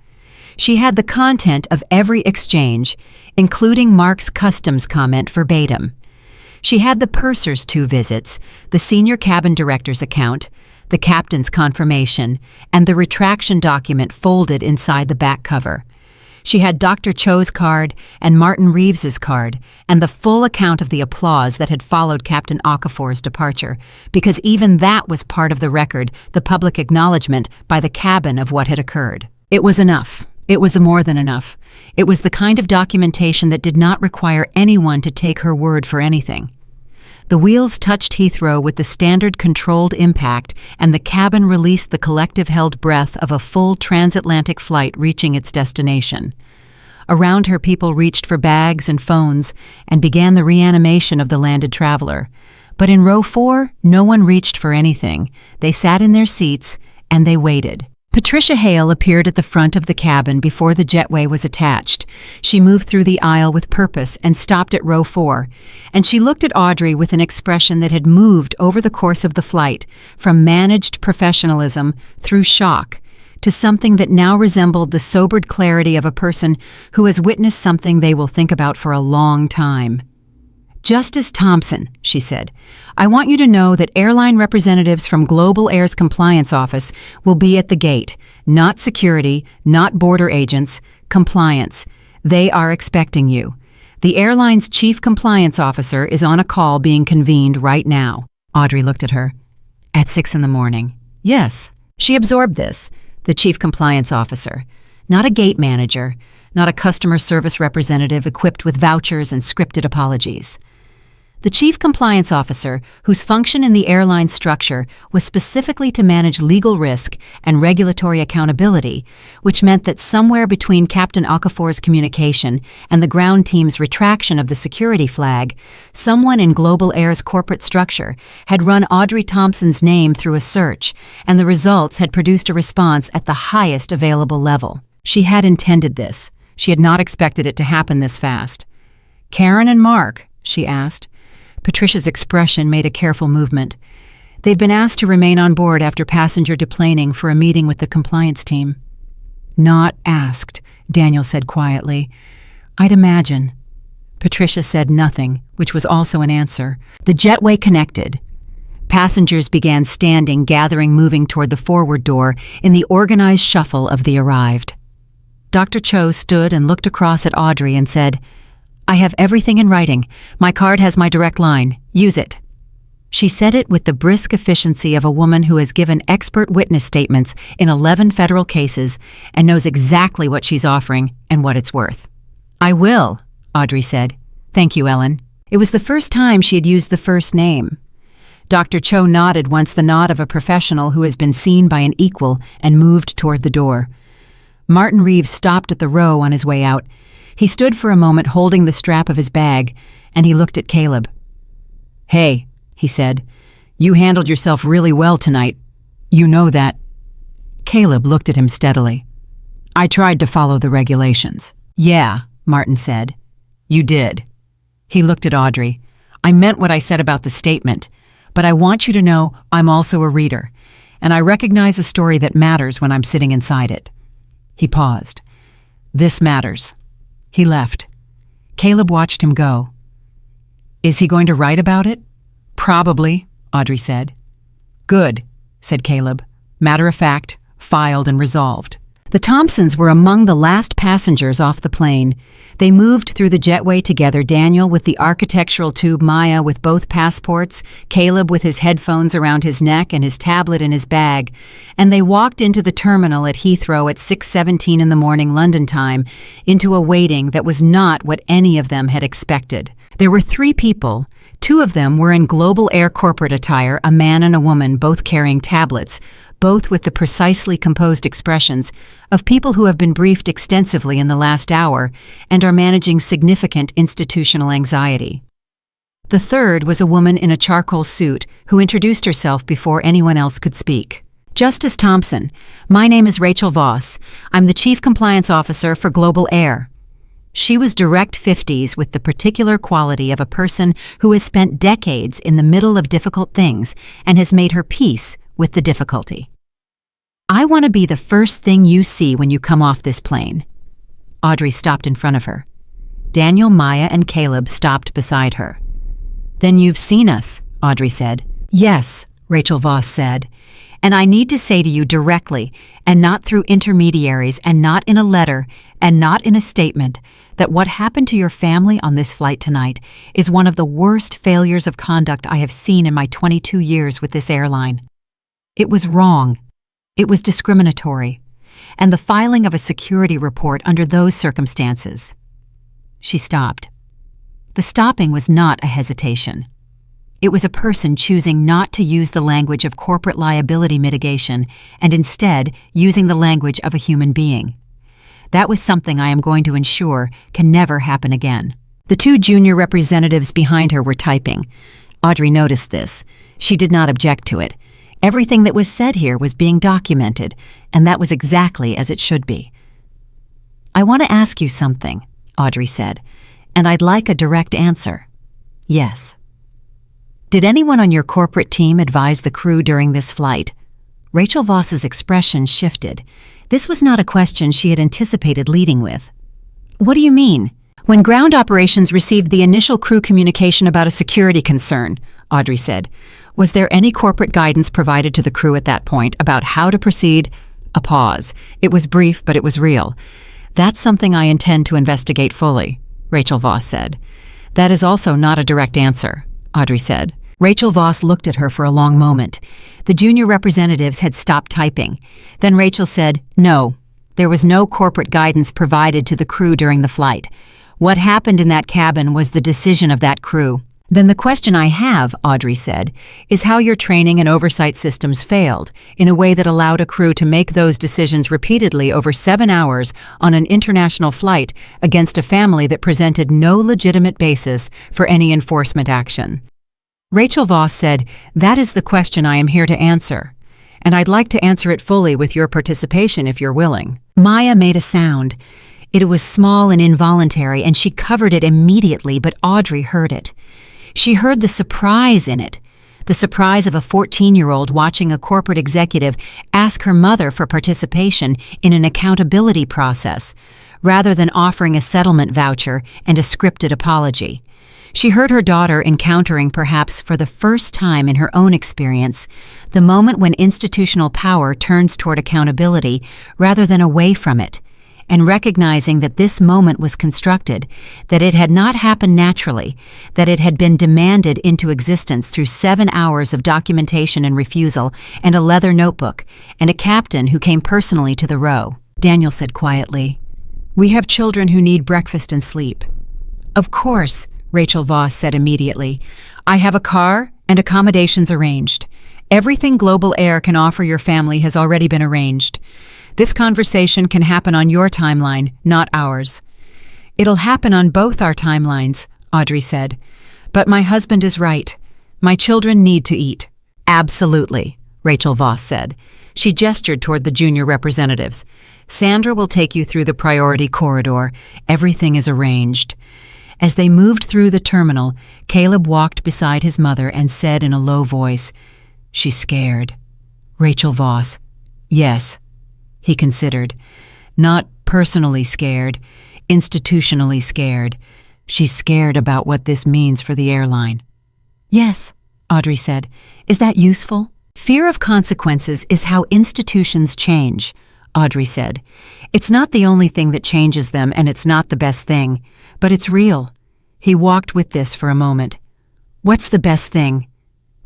She had the content of every exchange, including Mark's customs comment verbatim. She had the purser's 2 visits, the senior cabin director's account, the captain's confirmation, and the retraction document folded inside the back cover. She had Dr. Cho's card and Martin Reeves's card, and the full account of the applause that had followed Captain Okafor's departure, because even that was part of the record, the public acknowledgement by the cabin of what had occurred. It was enough. It was more than enough. It was the kind of documentation that did not require anyone to take her word for anything. The wheels touched Heathrow with the standard controlled impact, and the cabin released the collective-held breath of a full transatlantic flight reaching its destination. Around her, people reached for bags and phones and began the reanimation of the landed traveler. But in row 4, no one reached for anything. They sat in their seats, and they waited. Patricia Hale appeared at the front of the cabin before the jetway was attached. She moved through the aisle with purpose and stopped at row 4, and she looked at Audrey with an expression that had moved over the course of the flight, from managed professionalism through shock to something that now resembled the sobered clarity of a person who has witnessed something they will think about for a long time. "Justice Thompson," she said, "I want you to know that airline representatives from Global Air's compliance office will be at the gate. Not security, not border agents, compliance. They are expecting you. The airline's chief compliance officer is on a call being convened right now." Audrey looked at her. "At 6 a.m. Yes." She absorbed this. The chief compliance officer. Not a gate manager, not a customer service representative equipped with vouchers and scripted apologies. The chief compliance officer, whose function in the airline structure was specifically to manage legal risk and regulatory accountability, which meant that somewhere between Captain Okafor's communication and the ground team's retraction of the security flag, someone in Global Air's corporate structure had run Audrey Thompson's name through a search, and the results had produced a response at the highest available level. She had intended this. She had not expected it to happen this fast. "Karen and Mark?" she asked. Patricia's expression made a careful movement. "They've been asked to remain on board after passenger deplaning for a meeting with the compliance team." "Not asked," Daniel said quietly. "I'd imagine." Patricia said nothing, which was also an answer. The jetway connected. Passengers began standing, gathering, moving toward the forward door in the organized shuffle of the arrived. Dr. Cho stood and looked across at Audrey and said, "I have everything in writing. My card has my direct line. Use it." She said it with the brisk efficiency of a woman who has given expert witness statements in 11 federal cases and knows exactly what she's offering and what it's worth. "I will," Audrey said. "Thank you, Ellen." It was the first time she had used the first name. Dr. Cho nodded once, the nod of a professional who has been seen by an equal, and moved toward the door. Martin Reeves stopped at the row on his way out. He stood for a moment holding the strap of his bag, and he looked at Caleb. "Hey," he said, "you handled yourself really well tonight. You know that." Caleb looked at him steadily. "I tried to follow the regulations." "Yeah," Martin said. "You did." He looked at Audrey. "I meant what I said about the statement, but I want you to know I'm also a reader, and I recognize a story that matters when I'm sitting inside it." He paused. "This matters." He left. Caleb watched him go. "Is he going to write about it?" "Probably," Audrey said. "Good," said Caleb. Matter of fact, filed and resolved. The Thompsons were among the last passengers off the plane. They moved through the jetway together, Daniel with the architectural tube, Maya with both passports, Caleb with his headphones around his neck and his tablet in his bag, and they walked into the terminal at Heathrow at 6:17 in the morning London time, into a waiting that was not what any of them had expected. There were 3 people. 2 of them were in Global Air corporate attire, a man and a woman, both carrying tablets, both with the precisely composed expressions of people who have been briefed extensively in the last hour and are managing significant institutional anxiety. The third was a woman in a charcoal suit who introduced herself before anyone else could speak. "Justice Thompson, my name is Rachel Voss. I'm the Chief Compliance Officer for Global Air." She was direct 50s with the particular quality of a person who has spent decades in the middle of difficult things and has made her peace with the difficulty. "I want to be the first thing you see when you come off this plane." Audrey stopped in front of her. Daniel, Maya, and Caleb stopped beside her. "Then you've seen us," Audrey said. "Yes," Rachel Voss said, And I need to say to you directly, and not through intermediaries, and not in a letter, and not in a statement, that what happened to your family on this flight tonight is one of the worst failures of conduct I have seen in my 22 years with this airline. It was wrong. It was discriminatory. And the filing of a security report under those circumstances. She stopped. The stopping was not a hesitation. It was a person choosing not to use the language of corporate liability mitigation and instead using the language of a human being. That was something I am going to ensure can never happen again. The two junior representatives behind her were typing. Audrey noticed this. She did not object to it. Everything that was said here was being documented, and that was exactly as it should be. "I want to ask you something," Audrey said, "and I'd like a direct answer." "Yes." "Did anyone on your corporate team advise the crew during this flight?" Rachel Voss's expression shifted. This was not a question she had anticipated leading with. "What do you mean?" "When ground operations received the initial crew communication about a security concern," Audrey said, "was there any corporate guidance provided to the crew at that point about how to proceed?" A pause. It was brief, but it was real. "That's something I intend to investigate fully," Rachel Voss said. "That is also not a direct answer," Audrey said. Rachel Voss looked at her for a long moment. The junior representatives had stopped typing. Then Rachel said, "No, there was no corporate guidance provided to the crew during the flight. What happened in that cabin was the decision of that crew." "Then the question I have," Audrey said, "is how your training and oversight systems failed in a way that allowed a crew to make those decisions repeatedly over 7 hours on an international flight against a family that presented no legitimate basis for any enforcement action." Rachel Voss said, "That is the question I am here to answer, and I'd like to answer it fully with your participation if you're willing." Maya made a sound. It was small and involuntary, and she covered it immediately, but Audrey heard it. She heard the surprise in it, the surprise of a 14-year-old watching a corporate executive ask her mother for participation in an accountability process, rather than offering a settlement voucher and a scripted apology. She heard her daughter encountering, perhaps for the first time in her own experience, the moment when institutional power turns toward accountability rather than away from it, and recognizing that this moment was constructed, that it had not happened naturally, that it had been demanded into existence through 7 hours of documentation and refusal, and a leather notebook, and a captain who came personally to the row. Daniel said quietly, "We have children who need breakfast and sleep." "Of course," Rachel Voss said immediately. "I have a car and accommodations arranged. Everything Global Air can offer your family has already been arranged. This conversation can happen on your timeline, not ours." "It'll happen on both our timelines," Audrey said. "But my husband is right. My children need to eat." "Absolutely," Rachel Voss said. She gestured toward the junior representatives. "Sandra will take you through the priority corridor. Everything is arranged." As they moved through the terminal, Caleb walked beside his mother and said in a low voice, "She's scared." Rachel Voss, "Yes." He considered. "Not personally scared, institutionally scared. She's scared about what this means for the airline." "Yes," Audrey said. "Is that useful?" "Fear of consequences is how institutions change," Audrey said. "It's not the only thing that changes them, and it's not the best thing, but it's real." He walked with this for a moment. "What's the best thing?"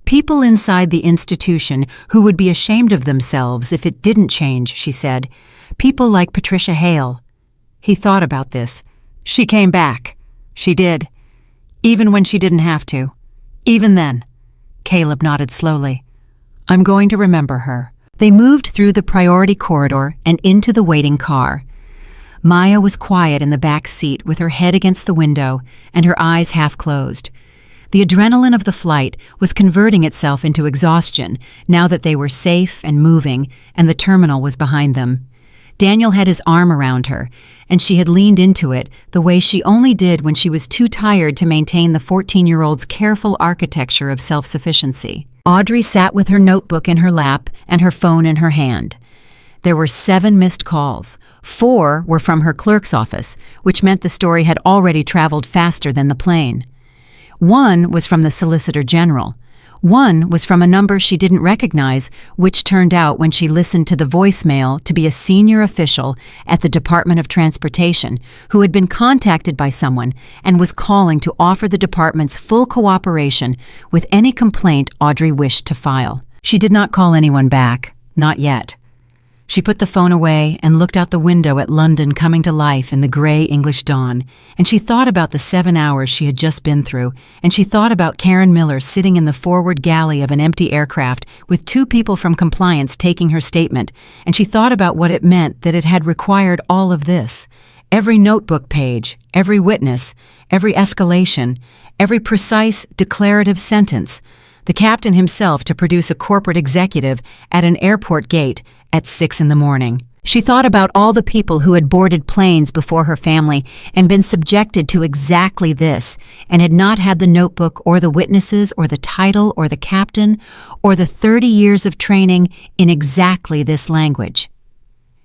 "People inside the institution who would be ashamed of themselves if it didn't change," she said. "People like Patricia Hale." He thought about this. "She came back." "She did. Even when she didn't have to. Even then." Caleb nodded slowly. "I'm going to remember her." They moved through the priority corridor and into the waiting car. Maya was quiet in the back seat with her head against the window and her eyes half closed. The adrenaline of the flight was converting itself into exhaustion now that they were safe and moving and the terminal was behind them. Daniel had his arm around her, and she had leaned into it the way she only did when she was too tired to maintain the 14-year-old's careful architecture of self-sufficiency. Audrey sat with her notebook in her lap and her phone in her hand. There were 7 missed calls. 4 were from her clerk's office, which meant the story had already traveled faster than the plane. 1 was from the Solicitor General. One was from a number she didn't recognize, which turned out when she listened to the voicemail to be a senior official at the Department of Transportation who had been contacted by someone and was calling to offer the department's full cooperation with any complaint Audrey wished to file. She did not call anyone back, not yet. She put the phone away and looked out the window at London coming to life in the gray English dawn, and she thought about the 7 hours she had just been through, and she thought about Karen Miller sitting in the forward galley of an empty aircraft with 2 people from compliance taking her statement, and she thought about what it meant that it had required all of this. Every notebook page, every witness, every escalation, every precise declarative sentence. The captain himself to produce a corporate executive at an airport gate at 6 in the morning. She thought about all the people who had boarded planes before her family and been subjected to exactly this and had not had the notebook or the witnesses or the title or the captain or the 30 years of training in exactly this language.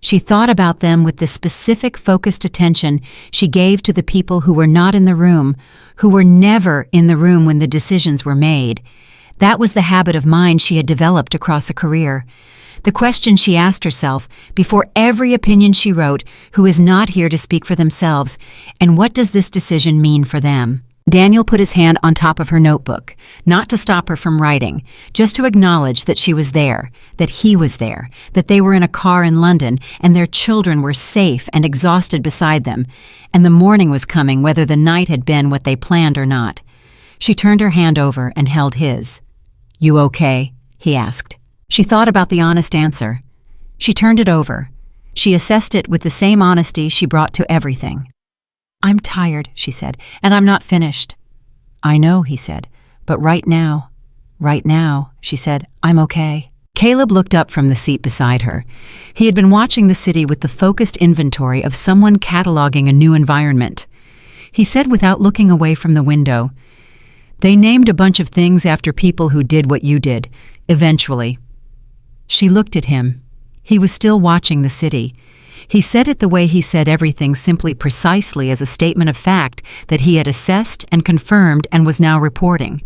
She thought about them with the specific focused attention she gave to the people who were not in the room, who were never in the room when the decisions were made. That was the habit of mind she had developed across a career. The question she asked herself before every opinion she wrote, who is not here to speak for themselves, and what does this decision mean for them? Daniel put his hand on top of her notebook, not to stop her from writing, just to acknowledge that she was there, that he was there, that they were in a car in London, and their children were safe and exhausted beside them, and the morning was coming whether the night had been what they planned or not. She turned her hand over and held his. "You okay?" he asked. She thought about the honest answer. She turned it over. She assessed it with the same honesty she brought to everything. "I'm tired," she said, "and I'm not finished." "I know," he said, "but right now, she said, "I'm okay." Caleb looked up from the seat beside her. He had been watching the city with the focused inventory of someone cataloging a new environment. He said without looking away from the window, "They named a bunch of things after people who did what you did, eventually." She looked at him. He was still watching the city. He said it the way he said everything, simply precisely as a statement of fact that he had assessed and confirmed and was now reporting.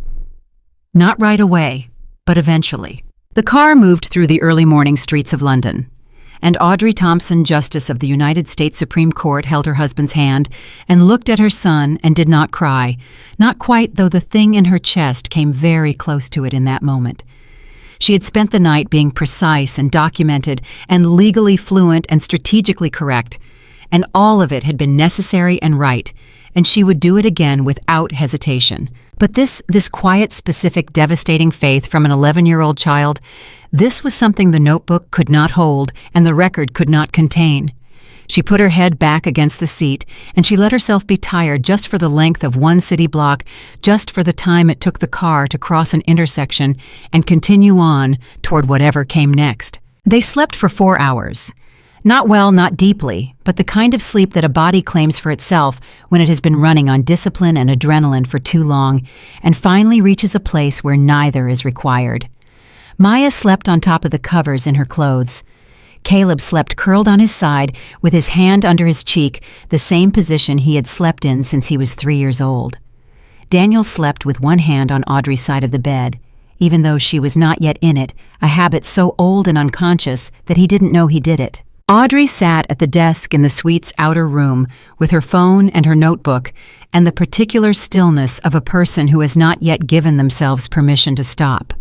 Not right away, but eventually. The car moved through the early morning streets of London, and Audrey Thompson, Justice of the United States Supreme Court, held her husband's hand and looked at her son and did not cry, not quite, though the thing in her chest came very close to it in that moment. She had spent the night being precise and documented and legally fluent and strategically correct, and all of it had been necessary and right, and she would do it again without hesitation. But this quiet, specific, devastating faith from an 11-year-old child, this was something the notebook could not hold and the record could not contain. She put her head back against the seat, and she let herself be tired just for the length of one city block, just for the time it took the car to cross an intersection and continue on toward whatever came next. They slept for 4 hours. Not well, not deeply, but the kind of sleep that a body claims for itself when it has been running on discipline and adrenaline for too long, and finally reaches a place where neither is required. Maya slept on top of the covers in her clothes. Caleb slept curled on his side with his hand under his cheek, the same position he had slept in since he was 3 years old. Daniel slept with one hand on Audrey's side of the bed, even though she was not yet in it, a habit so old and unconscious that he didn't know he did it. Audrey sat at the desk in the suite's outer room with her phone and her notebook and the particular stillness of a person who has not yet given themselves permission to stop.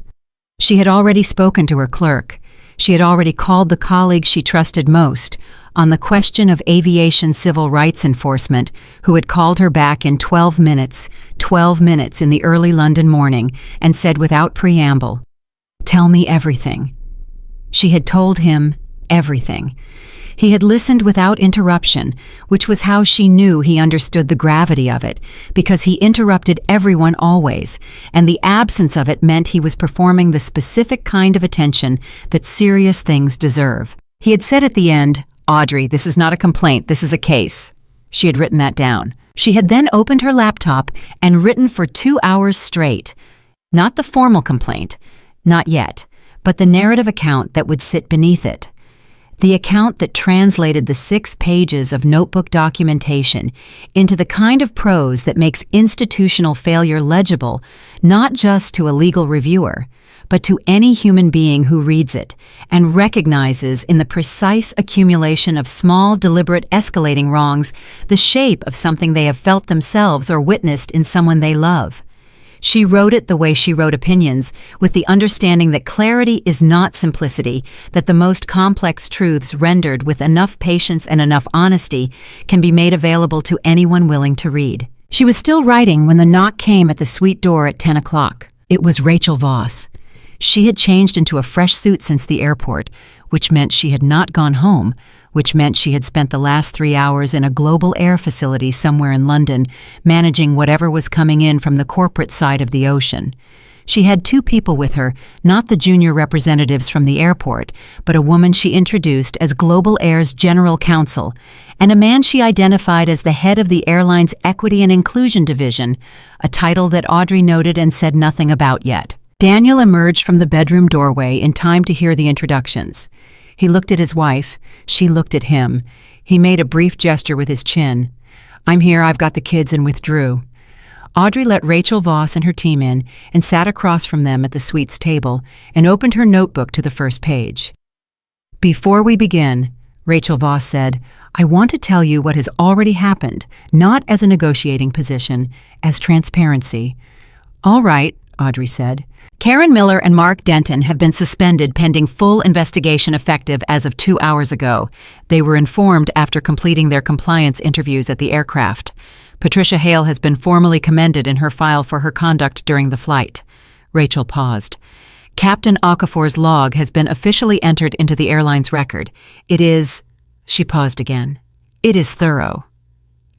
She had already spoken to her clerk. She had already called the colleague she trusted most on the question of aviation civil rights enforcement, who had called her back in 12 minutes in the early London morning, and said without preamble, "Tell me everything." She had told him everything. He had listened without interruption, which was how she knew he understood the gravity of it, because he interrupted everyone always, and the absence of it meant he was performing the specific kind of attention that serious things deserve. He had said at the end, "Audrey, this is not a complaint, this is a case." She had written that down. She had then opened her laptop and written for 2 hours straight. Not the formal complaint, not yet, but the narrative account that would sit beneath it. The account that translated the 6 pages of notebook documentation into the kind of prose that makes institutional failure legible, not just to a legal reviewer, but to any human being who reads it and recognizes in the precise accumulation of small, deliberate, escalating wrongs the shape of something they have felt themselves or witnessed in someone they love. She wrote it the way she wrote opinions, with the understanding that clarity is not simplicity, that the most complex truths rendered with enough patience and enough honesty can be made available to anyone willing to read. She was still writing when the knock came at the suite door at 10 o'clock. It was Rachel Voss. She had changed into a fresh suit since the airport, which meant she had not gone home, which meant she had spent the last 3 hours in a global air facility somewhere in London, managing whatever was coming in from the corporate side of the ocean. She had 2 people with her, not the junior representatives from the airport, but a woman she introduced as Global Air's general counsel, and a man she identified as the head of the airline's Equity and Inclusion Division, a title that Audrey noted and said nothing about yet. Daniel emerged from the bedroom doorway in time to hear the introductions. He looked at his wife. She looked at him. He made a brief gesture with his chin. "I'm here, I've got the kids," and withdrew. Audrey let Rachel Voss and her team in and sat across from them at the suite's table and opened her notebook to the first page. "Before we begin," Rachel Voss said, "I want to tell you what has already happened, not as a negotiating position, as transparency." "All right," Audrey said. "Karen Miller and Mark Denton have been suspended pending full investigation effective as of 2 hours ago. They were informed after completing their compliance interviews at the aircraft. Patricia Hale has been formally commended in her file for her conduct during the flight." Rachel paused. "Captain Okafor's log has been officially entered into the airline's record. It is—" She paused again. "It is thorough."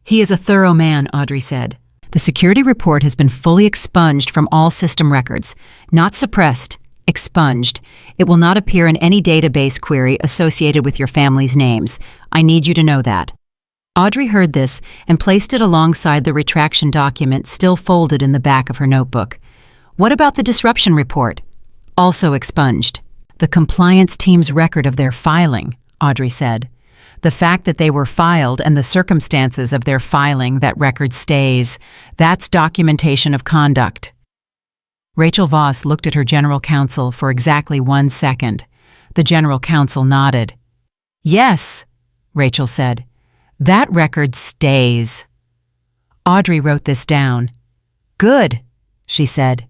"He is a thorough man," Audrey said. "The security report has been fully expunged from all system records. Not suppressed, expunged. It will not appear in any database query associated with your family's names. I need you to know that." Audrey heard this and placed it alongside the retraction document still folded in the back of her notebook. "What about the disruption report?" "Also expunged." "The compliance team's record of their filing," Audrey said. "The fact that they were filed and the circumstances of their filing, that record stays. That's documentation of conduct." Rachel Voss looked at her general counsel for exactly 1 second. The general counsel nodded. "Yes," Rachel said. "That record stays." Audrey wrote this down. "Good," she said.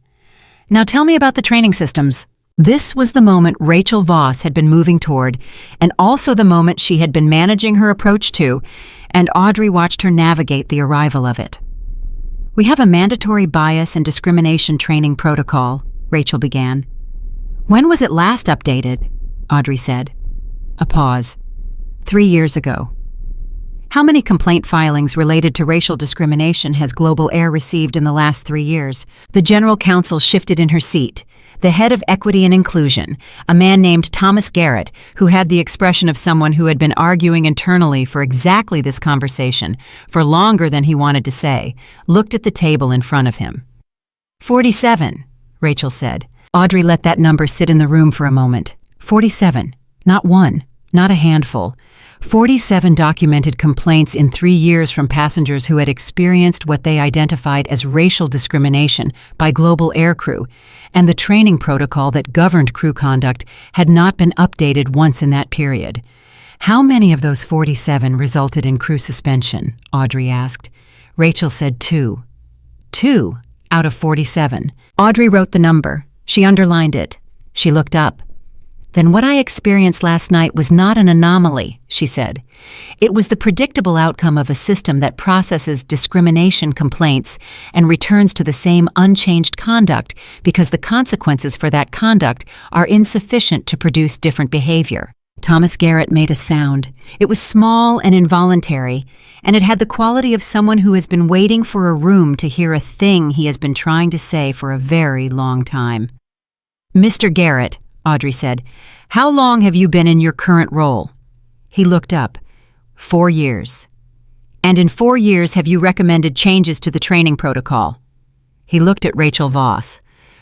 "Now tell me about the training systems." This was the moment Rachel Voss had been moving toward, and also the moment she had been managing her approach to, and Audrey watched her navigate the arrival of it. "We have a mandatory bias and discrimination training protocol," Rachel began. "When was it last updated?" Audrey said. A pause. 3 years ago." "How many complaint filings related to racial discrimination has Global Air received in the last 3 years?" The general counsel shifted in her seat. The head of Equity and Inclusion, a man named Thomas Garrett, who had the expression of someone who had been arguing internally for exactly this conversation, for longer than he wanted to say, looked at the table in front of him. 47, Rachel said. Audrey let that number sit in the room for a moment. 47, not one, not a handful. 47 documented complaints in 3 years from passengers who had experienced what they identified as racial discrimination by Global Air crew, and the training protocol that governed crew conduct had not been updated once in that period. "How many of those 47 resulted in crew suspension?" Audrey asked. Rachel said 2. 2 out of 47. Audrey wrote the number. She underlined it. She looked up. "Then what I experienced last night was not an anomaly," she said. "It was the predictable outcome of a system that processes discrimination complaints and returns to the same unchanged conduct because the consequences for that conduct are insufficient to produce different behavior." Thomas Garrett made a sound. It was small and involuntary, and it had the quality of someone who has been waiting for a room to hear a thing he has been trying to say for a very long time. "Mr. Garrett," Audrey said, "how long have you been in your current role?" He looked up. 4 years. "And in 4 years have you recommended changes to the training protocol?" He looked at Rachel Voss.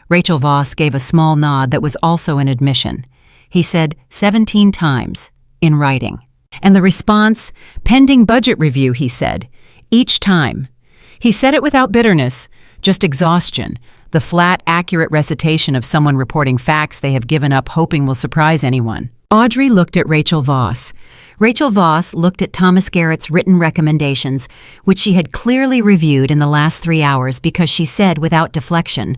Rachel Voss gave a small nod that was also an admission. He said 17 times. in writing. And the response, pending budget review, he said. Each time. He said it without bitterness, just exhaustion, the flat, accurate recitation of someone reporting facts they have given up hoping will surprise anyone. Audrey looked at Rachel Voss. Rachel Voss looked at Thomas Garrett's written recommendations, which she had clearly reviewed in the last 3 hours because she said without deflection,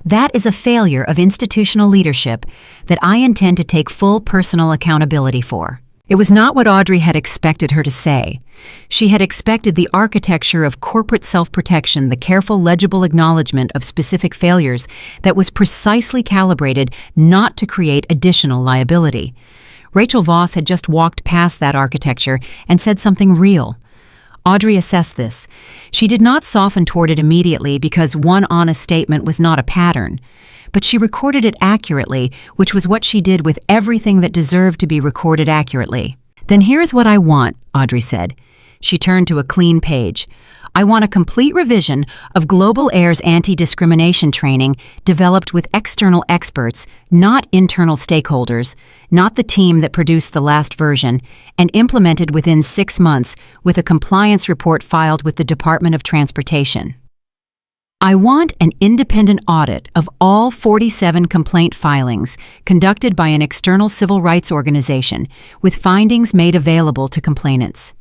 "That is a failure of institutional leadership that I intend to take full personal accountability for." It was not what Audrey had expected her to say. She had expected the architecture of corporate self-protection, the careful, legible acknowledgement of specific failures that was precisely calibrated not to create additional liability. Rachel Voss had just walked past that architecture and said something real. Audrey assessed this. She did not soften toward it immediately because one honest statement was not a pattern. But she recorded it accurately, which was what she did with everything that deserved to be recorded accurately. "Then here's what I want," Audrey said. She turned to a clean page. "I want a complete revision of Global Air's anti-discrimination training developed with external experts, not internal stakeholders, not the team that produced the last version, and implemented within 6 months with a compliance report filed with the Department of Transportation. I want an independent audit of all 47 complaint filings conducted by an external civil rights organization with findings made available to complainants.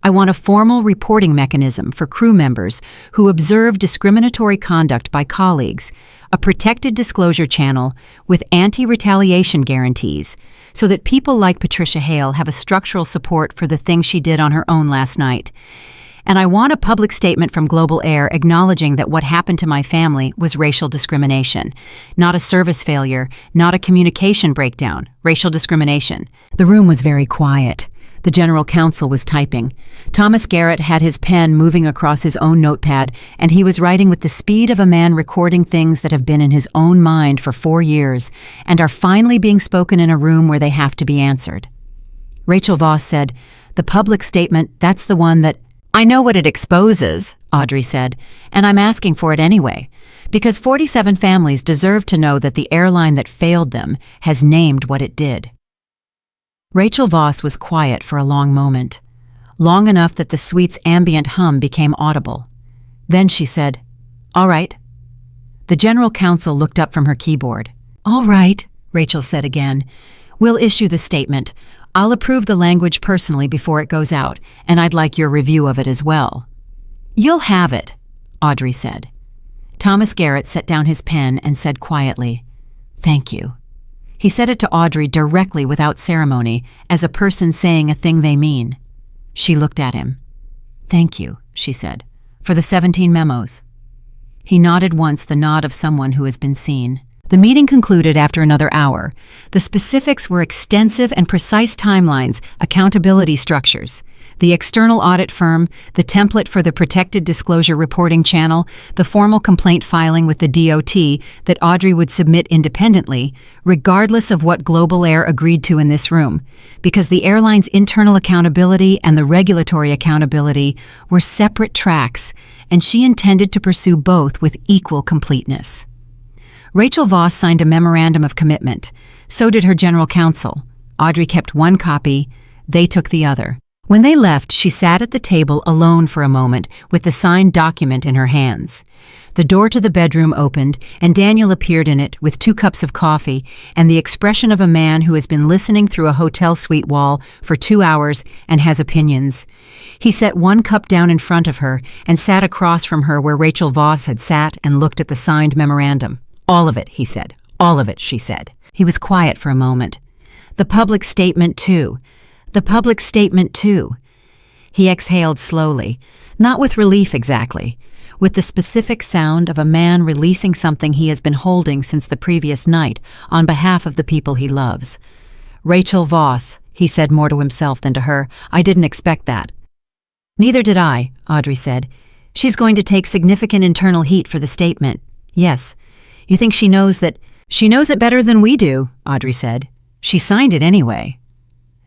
I want a formal reporting mechanism for crew members who observe discriminatory conduct by colleagues, a protected disclosure channel with anti-retaliation guarantees, so that people like Patricia Hale have a structural support for the thing she did on her own last night. And I want a public statement from Global Air acknowledging that what happened to my family was racial discrimination, not a service failure, not a communication breakdown, racial discrimination." The room was very quiet. The general counsel was typing. Thomas Garrett had his pen moving across his own notepad, and he was writing with the speed of a man recording things that have been in his own mind for 4 years and are finally being spoken in a room where they have to be answered. Rachel Voss said, "The public statement, that's the one that—" "I know what it exposes," Audrey said, "and I'm asking for it anyway, because 47 families deserve to know that the airline that failed them has named what it did." Rachel Voss was quiet for a long moment, long enough that the suite's ambient hum became audible. Then she said, "All right." The general counsel looked up from her keyboard. "All right," Rachel said again. "We'll issue the statement. I'll approve the language personally before it goes out, and I'd like your review of it as well." "You'll have it," Audrey said. Thomas Garrett set down his pen and said quietly, "Thank you." He said it to Audrey directly without ceremony, as a person saying a thing they mean. She looked at him. "Thank you," she said, "for the 17 memos." He nodded once, the nod of someone who has been seen. The meeting concluded after another hour. The specifics were extensive and precise timelines, accountability structures, the external audit firm, the template for the protected disclosure reporting channel, the formal complaint filing with the DOT that Audrey would submit independently, regardless of what Global Air agreed to in this room, because the airline's internal accountability and the regulatory accountability were separate tracks, and she intended to pursue both with equal completeness. Rachel Voss signed a memorandum of commitment. So did her general counsel. Audrey kept one copy. They took the other. When they left, she sat at the table alone for a moment with the signed document in her hands. The door to the bedroom opened, and Daniel appeared in it with 2 cups of coffee and the expression of a man who has been listening through a hotel suite wall for 2 hours and has opinions. He set 1 cup down in front of her and sat across from her where Rachel Voss had sat and looked at the signed memorandum. "All of it," he said. "All of it," she said. He was quiet for a moment. "The public statement, too. The public statement, too." He exhaled slowly, not with relief exactly, with the specific sound of a man releasing something he has been holding since the previous night on behalf of the people he loves. "Rachel Voss," he said more to himself than to her. "I didn't expect that." "Neither did I," Audrey said. "She's going to take significant internal heat for the statement. Yes. You think she knows that—" "She knows it better than we do," Audrey said. "She signed it anyway."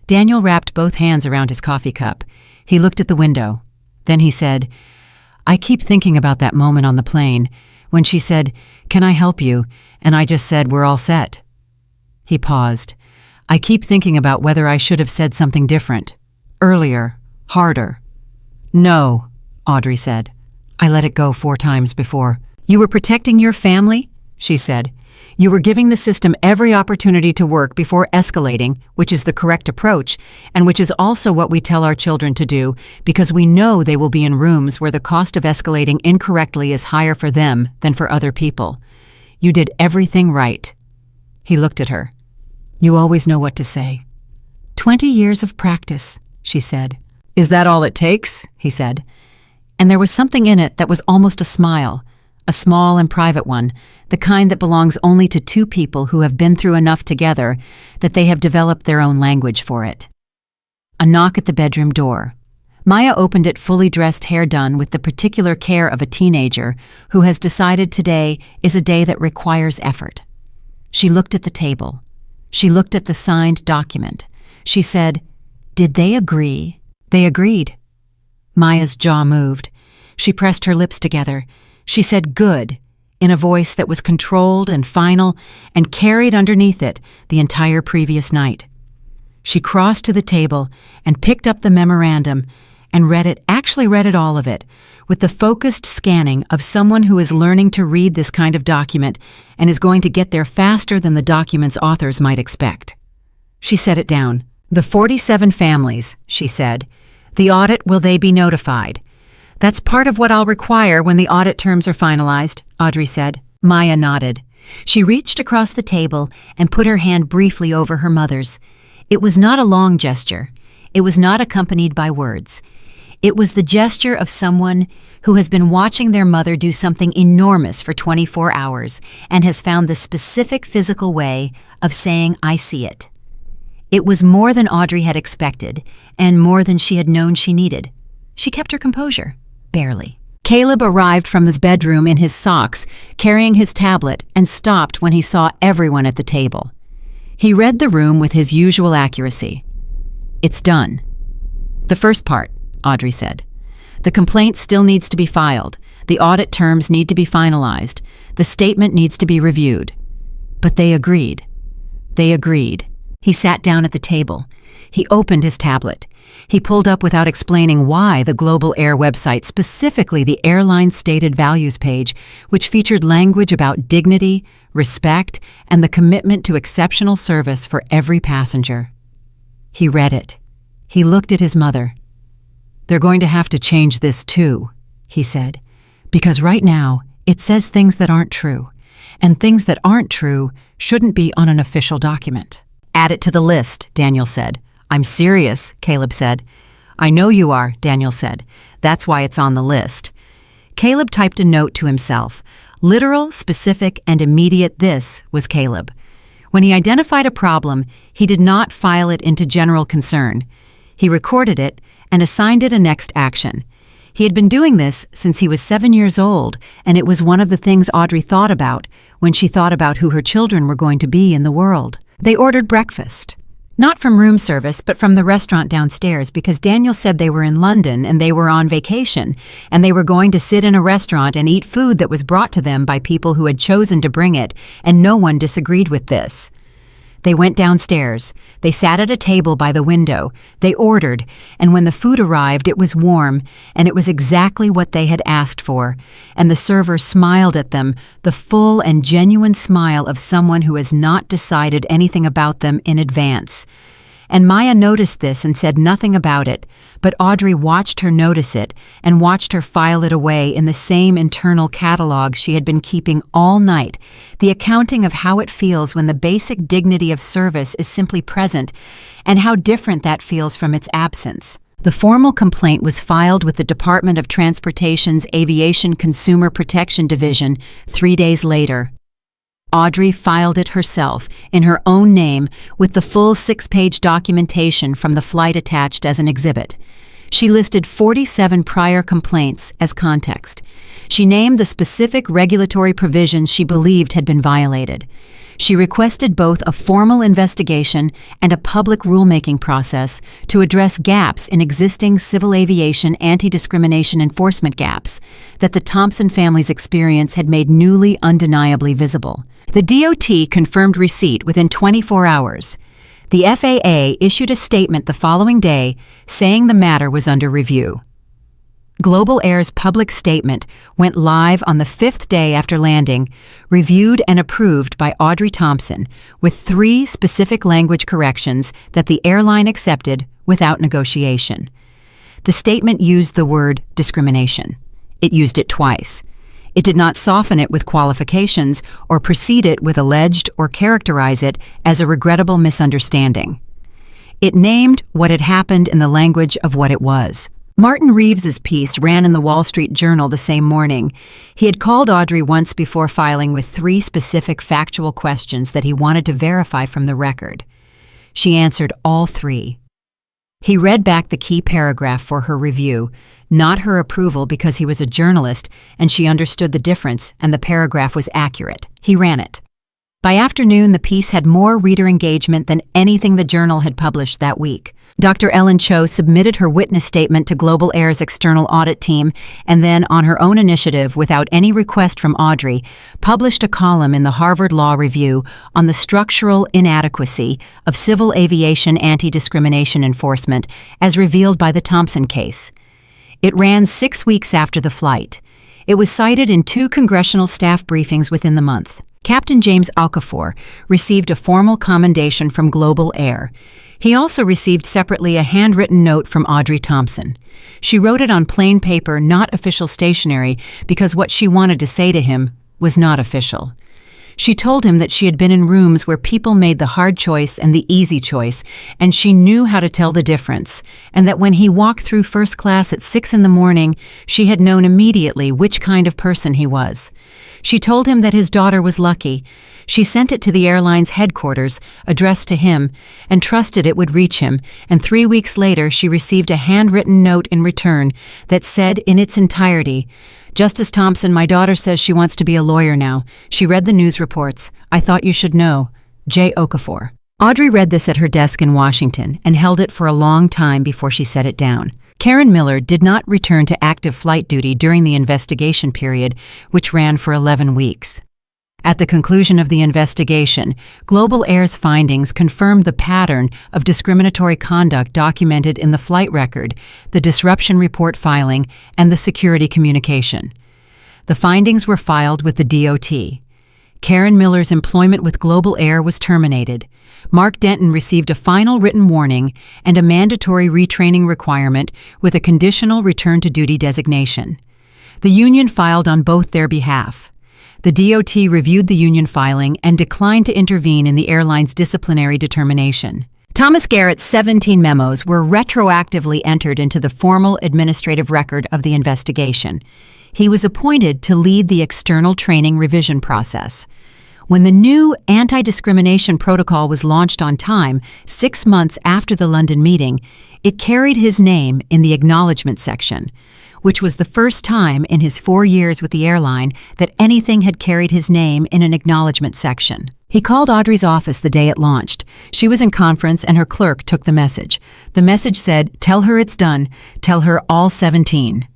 Daniel wrapped both hands around his coffee cup. He looked at the window. Then he said, "I keep thinking about that moment on the plane, when she said, 'Can I help you?' and I just said, 'We're all set.'" He paused. I keep thinking about whether I should have said something different. Earlier. Harder. No, Audrey said. I let it go 4 times before. You were protecting your family? She said. You were giving the system every opportunity to work before escalating, which is the correct approach, and which is also what we tell our children to do, because we know they will be in rooms where the cost of escalating incorrectly is higher for them than for other people. You did everything right. He looked at her. You always know what to say. 20 years of practice, she said. Is that all it takes? He said. And there was something in it that was almost a smile, a small and private one, the kind that belongs only to 2 people who have been through enough together that they have developed their own language for it. A knock at the bedroom door. Maya opened it, fully dressed, hair done, with the particular care of a teenager who has decided today is a day that requires effort. She looked at the table. She looked at the signed document. She said, "Did they agree?" They agreed. Maya's jaw moved. She pressed her lips together. She said "good" in a voice that was controlled and final and carried underneath it the entire previous night. She crossed to the table and picked up the memorandum and read it, actually read it, all of it, with the focused scanning of someone who is learning to read this kind of document and is going to get there faster than the document's authors might expect. She set it down. The 47 families, she said. The audit, will they be notified? That's part of what I'll require when the audit terms are finalized, Audrey said. Maya nodded. She reached across the table and put her hand briefly over her mother's. It was not a long gesture. It was not accompanied by words. It was the gesture of someone who has been watching their mother do something enormous for 24 hours and has found the specific physical way of saying, "I see it." It was more than Audrey had expected and more than she had known she needed. She kept her composure. Barely. Caleb arrived from his bedroom in his socks, carrying his tablet, and stopped when he saw everyone at the table. He read the room with his usual accuracy. It's done. The first part, Audrey said. The complaint still needs to be filed. The audit terms need to be finalized. The statement needs to be reviewed. But they agreed. They agreed. He sat down at the table. He opened his tablet. He pulled up without explaining why the Global Air website, specifically the airline's stated values page, which featured language about dignity, respect, and the commitment to exceptional service for every passenger. He read it. He looked at his mother. They're going to have to change this too, he said, because right now it says things that aren't true, and things that aren't true shouldn't be on an official document. Add it to the list, Daniel said. I'm serious, Caleb said. I know you are, Daniel said. That's why it's on the list. Caleb typed a note to himself. Literal, specific, and immediate. This was Caleb. When he identified a problem, he did not file it into general concern. He recorded it and assigned it a next action. He had been doing this since he was 7 years old, and it was one of the things Audrey thought about when she thought about who her children were going to be in the world. They ordered breakfast. Not from room service, but from the restaurant downstairs, because Daniel said they were in London and they were on vacation, and they were going to sit in a restaurant and eat food that was brought to them by people who had chosen to bring it, and no one disagreed with this. They went downstairs. They sat at a table by the window. They ordered, and when the food arrived, it was warm, and it was exactly what they had asked for. And the server smiled at them, the full and genuine smile of someone who has not decided anything about them in advance. And Maya noticed this and said nothing about it, but Audrey watched her notice it and watched her file it away in the same internal catalog she had been keeping all night, the accounting of how it feels when the basic dignity of service is simply present and how different that feels from its absence. The formal complaint was filed with the Department of Transportation's Aviation Consumer Protection Division 3 days later. Audrey filed it herself, in her own name, with the full 6-page documentation from the flight attached as an exhibit. She listed 47 prior complaints as context. She named the specific regulatory provisions she believed had been violated. She requested both a formal investigation and a public rulemaking process to address gaps in existing civil aviation anti-discrimination enforcement gaps that the Thompson family's experience had made newly undeniably visible. The DOT confirmed receipt within 24 hours. The FAA issued a statement the following day saying the matter was under review. Global Air's public statement went live on the 5th day after landing, reviewed and approved by Audrey Thompson, with 3 specific language corrections that the airline accepted without negotiation. The statement used the word discrimination. It used it twice. It did not soften it with qualifications or precede it with alleged or characterize it as a regrettable misunderstanding. It named what had happened in the language of what it was. Martin Reeves's piece ran in the Wall Street Journal the same morning. He had called Audrey once before filing with 3 specific factual questions that he wanted to verify from the record. She answered all 3. He read back the key paragraph for her review, not her approval because he was a journalist and she understood the difference and the paragraph was accurate. He ran it. By afternoon, the piece had more reader engagement than anything the Journal had published that week. Dr. Ellen Cho submitted her witness statement to Global Air's external audit team and then, on her own initiative, without any request from Audrey, published a column in the Harvard Law Review on the structural inadequacy of civil aviation anti-discrimination enforcement as revealed by the Thompson case. It ran 6 weeks after the flight. It was cited in 2 congressional staff briefings within the month. Captain James Okafor received a formal commendation from Global Air. He also received separately a handwritten note from Audrey Thompson. She wrote it on plain paper, not official stationery, because what she wanted to say to him was not official. She told him that she had been in rooms where people made the hard choice and the easy choice, and she knew how to tell the difference, and that when he walked through first class at 6 in the morning, she had known immediately which kind of person he was. She told him that his daughter was lucky. She sent it to the airline's headquarters, addressed to him, and trusted it would reach him, and 3 weeks later she received a handwritten note in return that said in its entirety, "Justice Thompson, my daughter says she wants to be a lawyer now. She read the news reports. I thought you should know. J. Okafor." Audrey read this at her desk in Washington and held it for a long time before she set it down. Karen Miller did not return to active flight duty during the investigation period, which ran for 11 weeks. At the conclusion of the investigation, Global Air's findings confirmed the pattern of discriminatory conduct documented in the flight record, the disruption report filing, and the security communication. The findings were filed with the DOT. Karen Miller's employment with Global Air was terminated. Mark Denton received a final written warning and a mandatory retraining requirement with a conditional return-to-duty designation. The union filed on both their behalf. The DOT reviewed the union filing and declined to intervene in the airline's disciplinary determination. Thomas Garrett's 17 memos were retroactively entered into the formal administrative record of the investigation. He was appointed to lead the external training revision process. When the new anti-discrimination protocol was launched on time, 6 months after the London meeting, it carried his name in the acknowledgement section, which was the first time in his 4 years with the airline that anything had carried his name in an acknowledgement section. He called Audrey's office the day it launched. She was in conference and her clerk took the message. The message said, "Tell her it's done. Tell her all 17.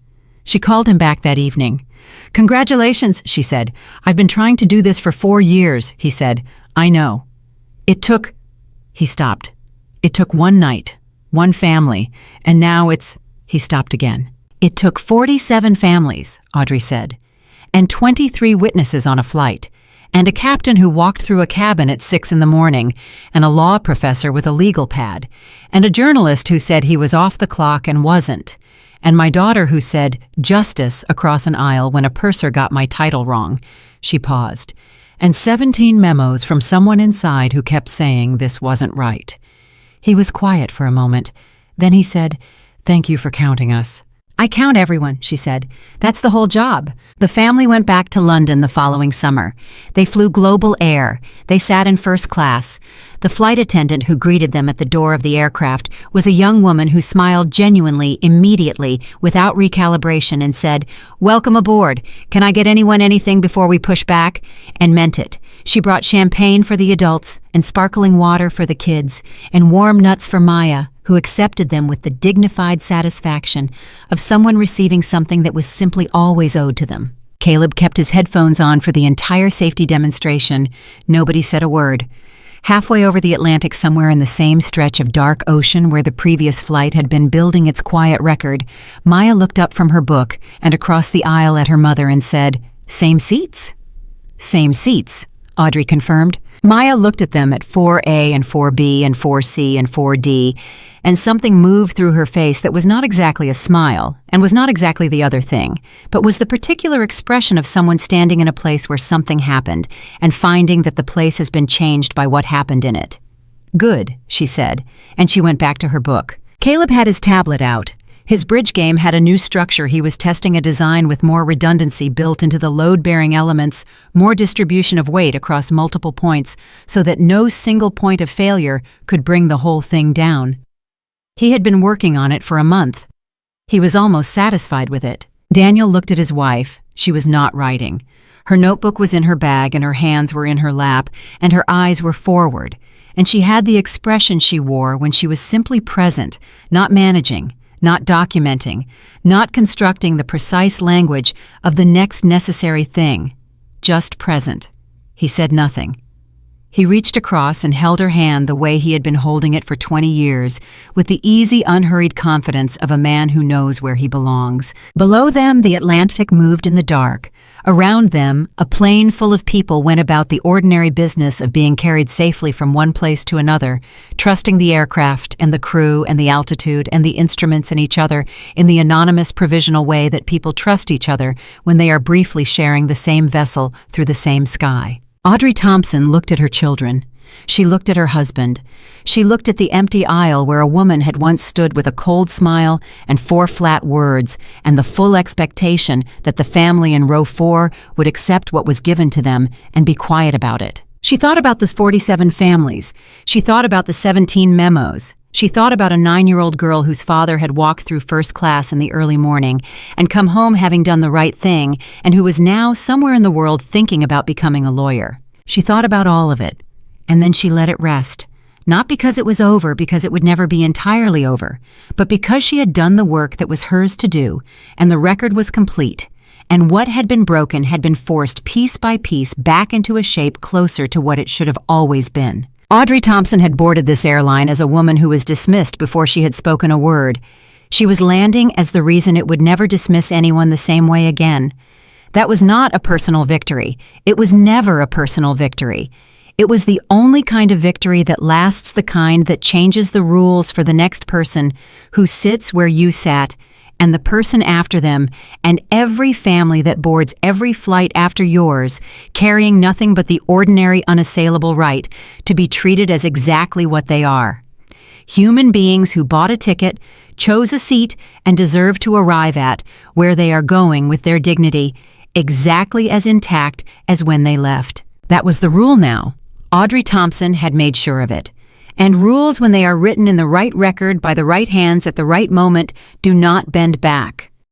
She called him back that evening. "Congratulations," she said. "I've been trying to do this for 4 years," he said. "I know. It took—" He stopped. "It took one night, one family, and now it's—" He stopped again. "It took 47 families," Audrey said, "and 23 witnesses on a flight, and a captain who walked through a cabin at 6 in the morning, and a law professor with a legal pad, and a journalist who said he was off the clock and wasn't, and my daughter who said justice across an aisle when a purser got my title wrong." She paused. "And 17 memos from someone inside who kept saying this wasn't right." He was quiet for a moment. Then he said, "Thank you for counting us." "I count everyone," she said. "That's the whole job." The family went back to London the following summer. They flew Global Air. They sat in first class. The flight attendant who greeted them at the door of the aircraft was a young woman who smiled genuinely, immediately, without recalibration, and said, "Welcome aboard. Can I get anyone anything before we push back?" And meant it. She brought champagne for the adults, and sparkling water for the kids, and warm nuts for Maya, who accepted them with the dignified satisfaction of someone receiving something that was simply always owed to them. Caleb kept his headphones on for the entire safety demonstration. Nobody said a word. Halfway over the Atlantic, somewhere in the same stretch of dark ocean where the previous flight had been building its quiet record, Maya looked up from her book and across the aisle at her mother and said, "Same seats?" "Same seats," Audrey confirmed. Maya looked at them at 4A and 4B and 4C and 4D, and something moved through her face that was not exactly a smile and was not exactly the other thing, but was the particular expression of someone standing in a place where something happened and finding that the place has been changed by what happened in it. "Good," she said, and she went back to her book. Caleb had his tablet out. His bridge game had a new structure. He was testing a design with more redundancy built into the load-bearing elements, more distribution of weight across multiple points, so that no single point of failure could bring the whole thing down. He had been working on it for a month. He was almost satisfied with it. Daniel looked at his wife. She was not writing. Her notebook was in her bag and her hands were in her lap and her eyes were forward, and she had the expression she wore when she was simply present, not managing, not documenting, not constructing the precise language of the next necessary thing, just present. He said nothing. He reached across and held her hand the way he had been holding it for 20 years, with the easy, unhurried confidence of a man who knows where he belongs. Below them, the Atlantic moved in the dark. Around them, a plane full of people went about the ordinary business of being carried safely from one place to another, trusting the aircraft and the crew and the altitude and the instruments and each other in the anonymous provisional way that people trust each other when they are briefly sharing the same vessel through the same sky. Audrey Thompson looked at her children. She looked at her husband. She looked at the empty aisle where a woman had once stood with a cold smile and 4 flat words and the full expectation that the family in row 4 would accept what was given to them and be quiet about it. She thought about the 47 families. She thought about the 17 memos. She thought about a 9-year-old girl whose father had walked through first class in the early morning and come home having done the right thing and who was now somewhere in the world thinking about becoming a lawyer. She thought about all of it, and then she let it rest, not because it was over, because it would never be entirely over, but because she had done the work that was hers to do, and the record was complete, and what had been broken had been forced piece by piece back into a shape closer to what it should have always been. Audrey Thompson had boarded this airline as a woman who was dismissed before she had spoken a word. She was landing as the reason it would never dismiss anyone the same way again. That was not a personal victory. It was never a personal victory. It was the only kind of victory that lasts, the kind that changes the rules for the next person who sits where you sat, and the person after them, and every family that boards every flight after yours, carrying nothing but the ordinary, unassailable right to be treated as exactly what they are. Human beings who bought a ticket, chose a seat, and deserve to arrive at where they are going with their dignity, exactly as intact as when they left. That was the rule now. Audrey Thompson had made sure of it. And rules, when they are written in the right record by the right hands at the right moment, do not bend back.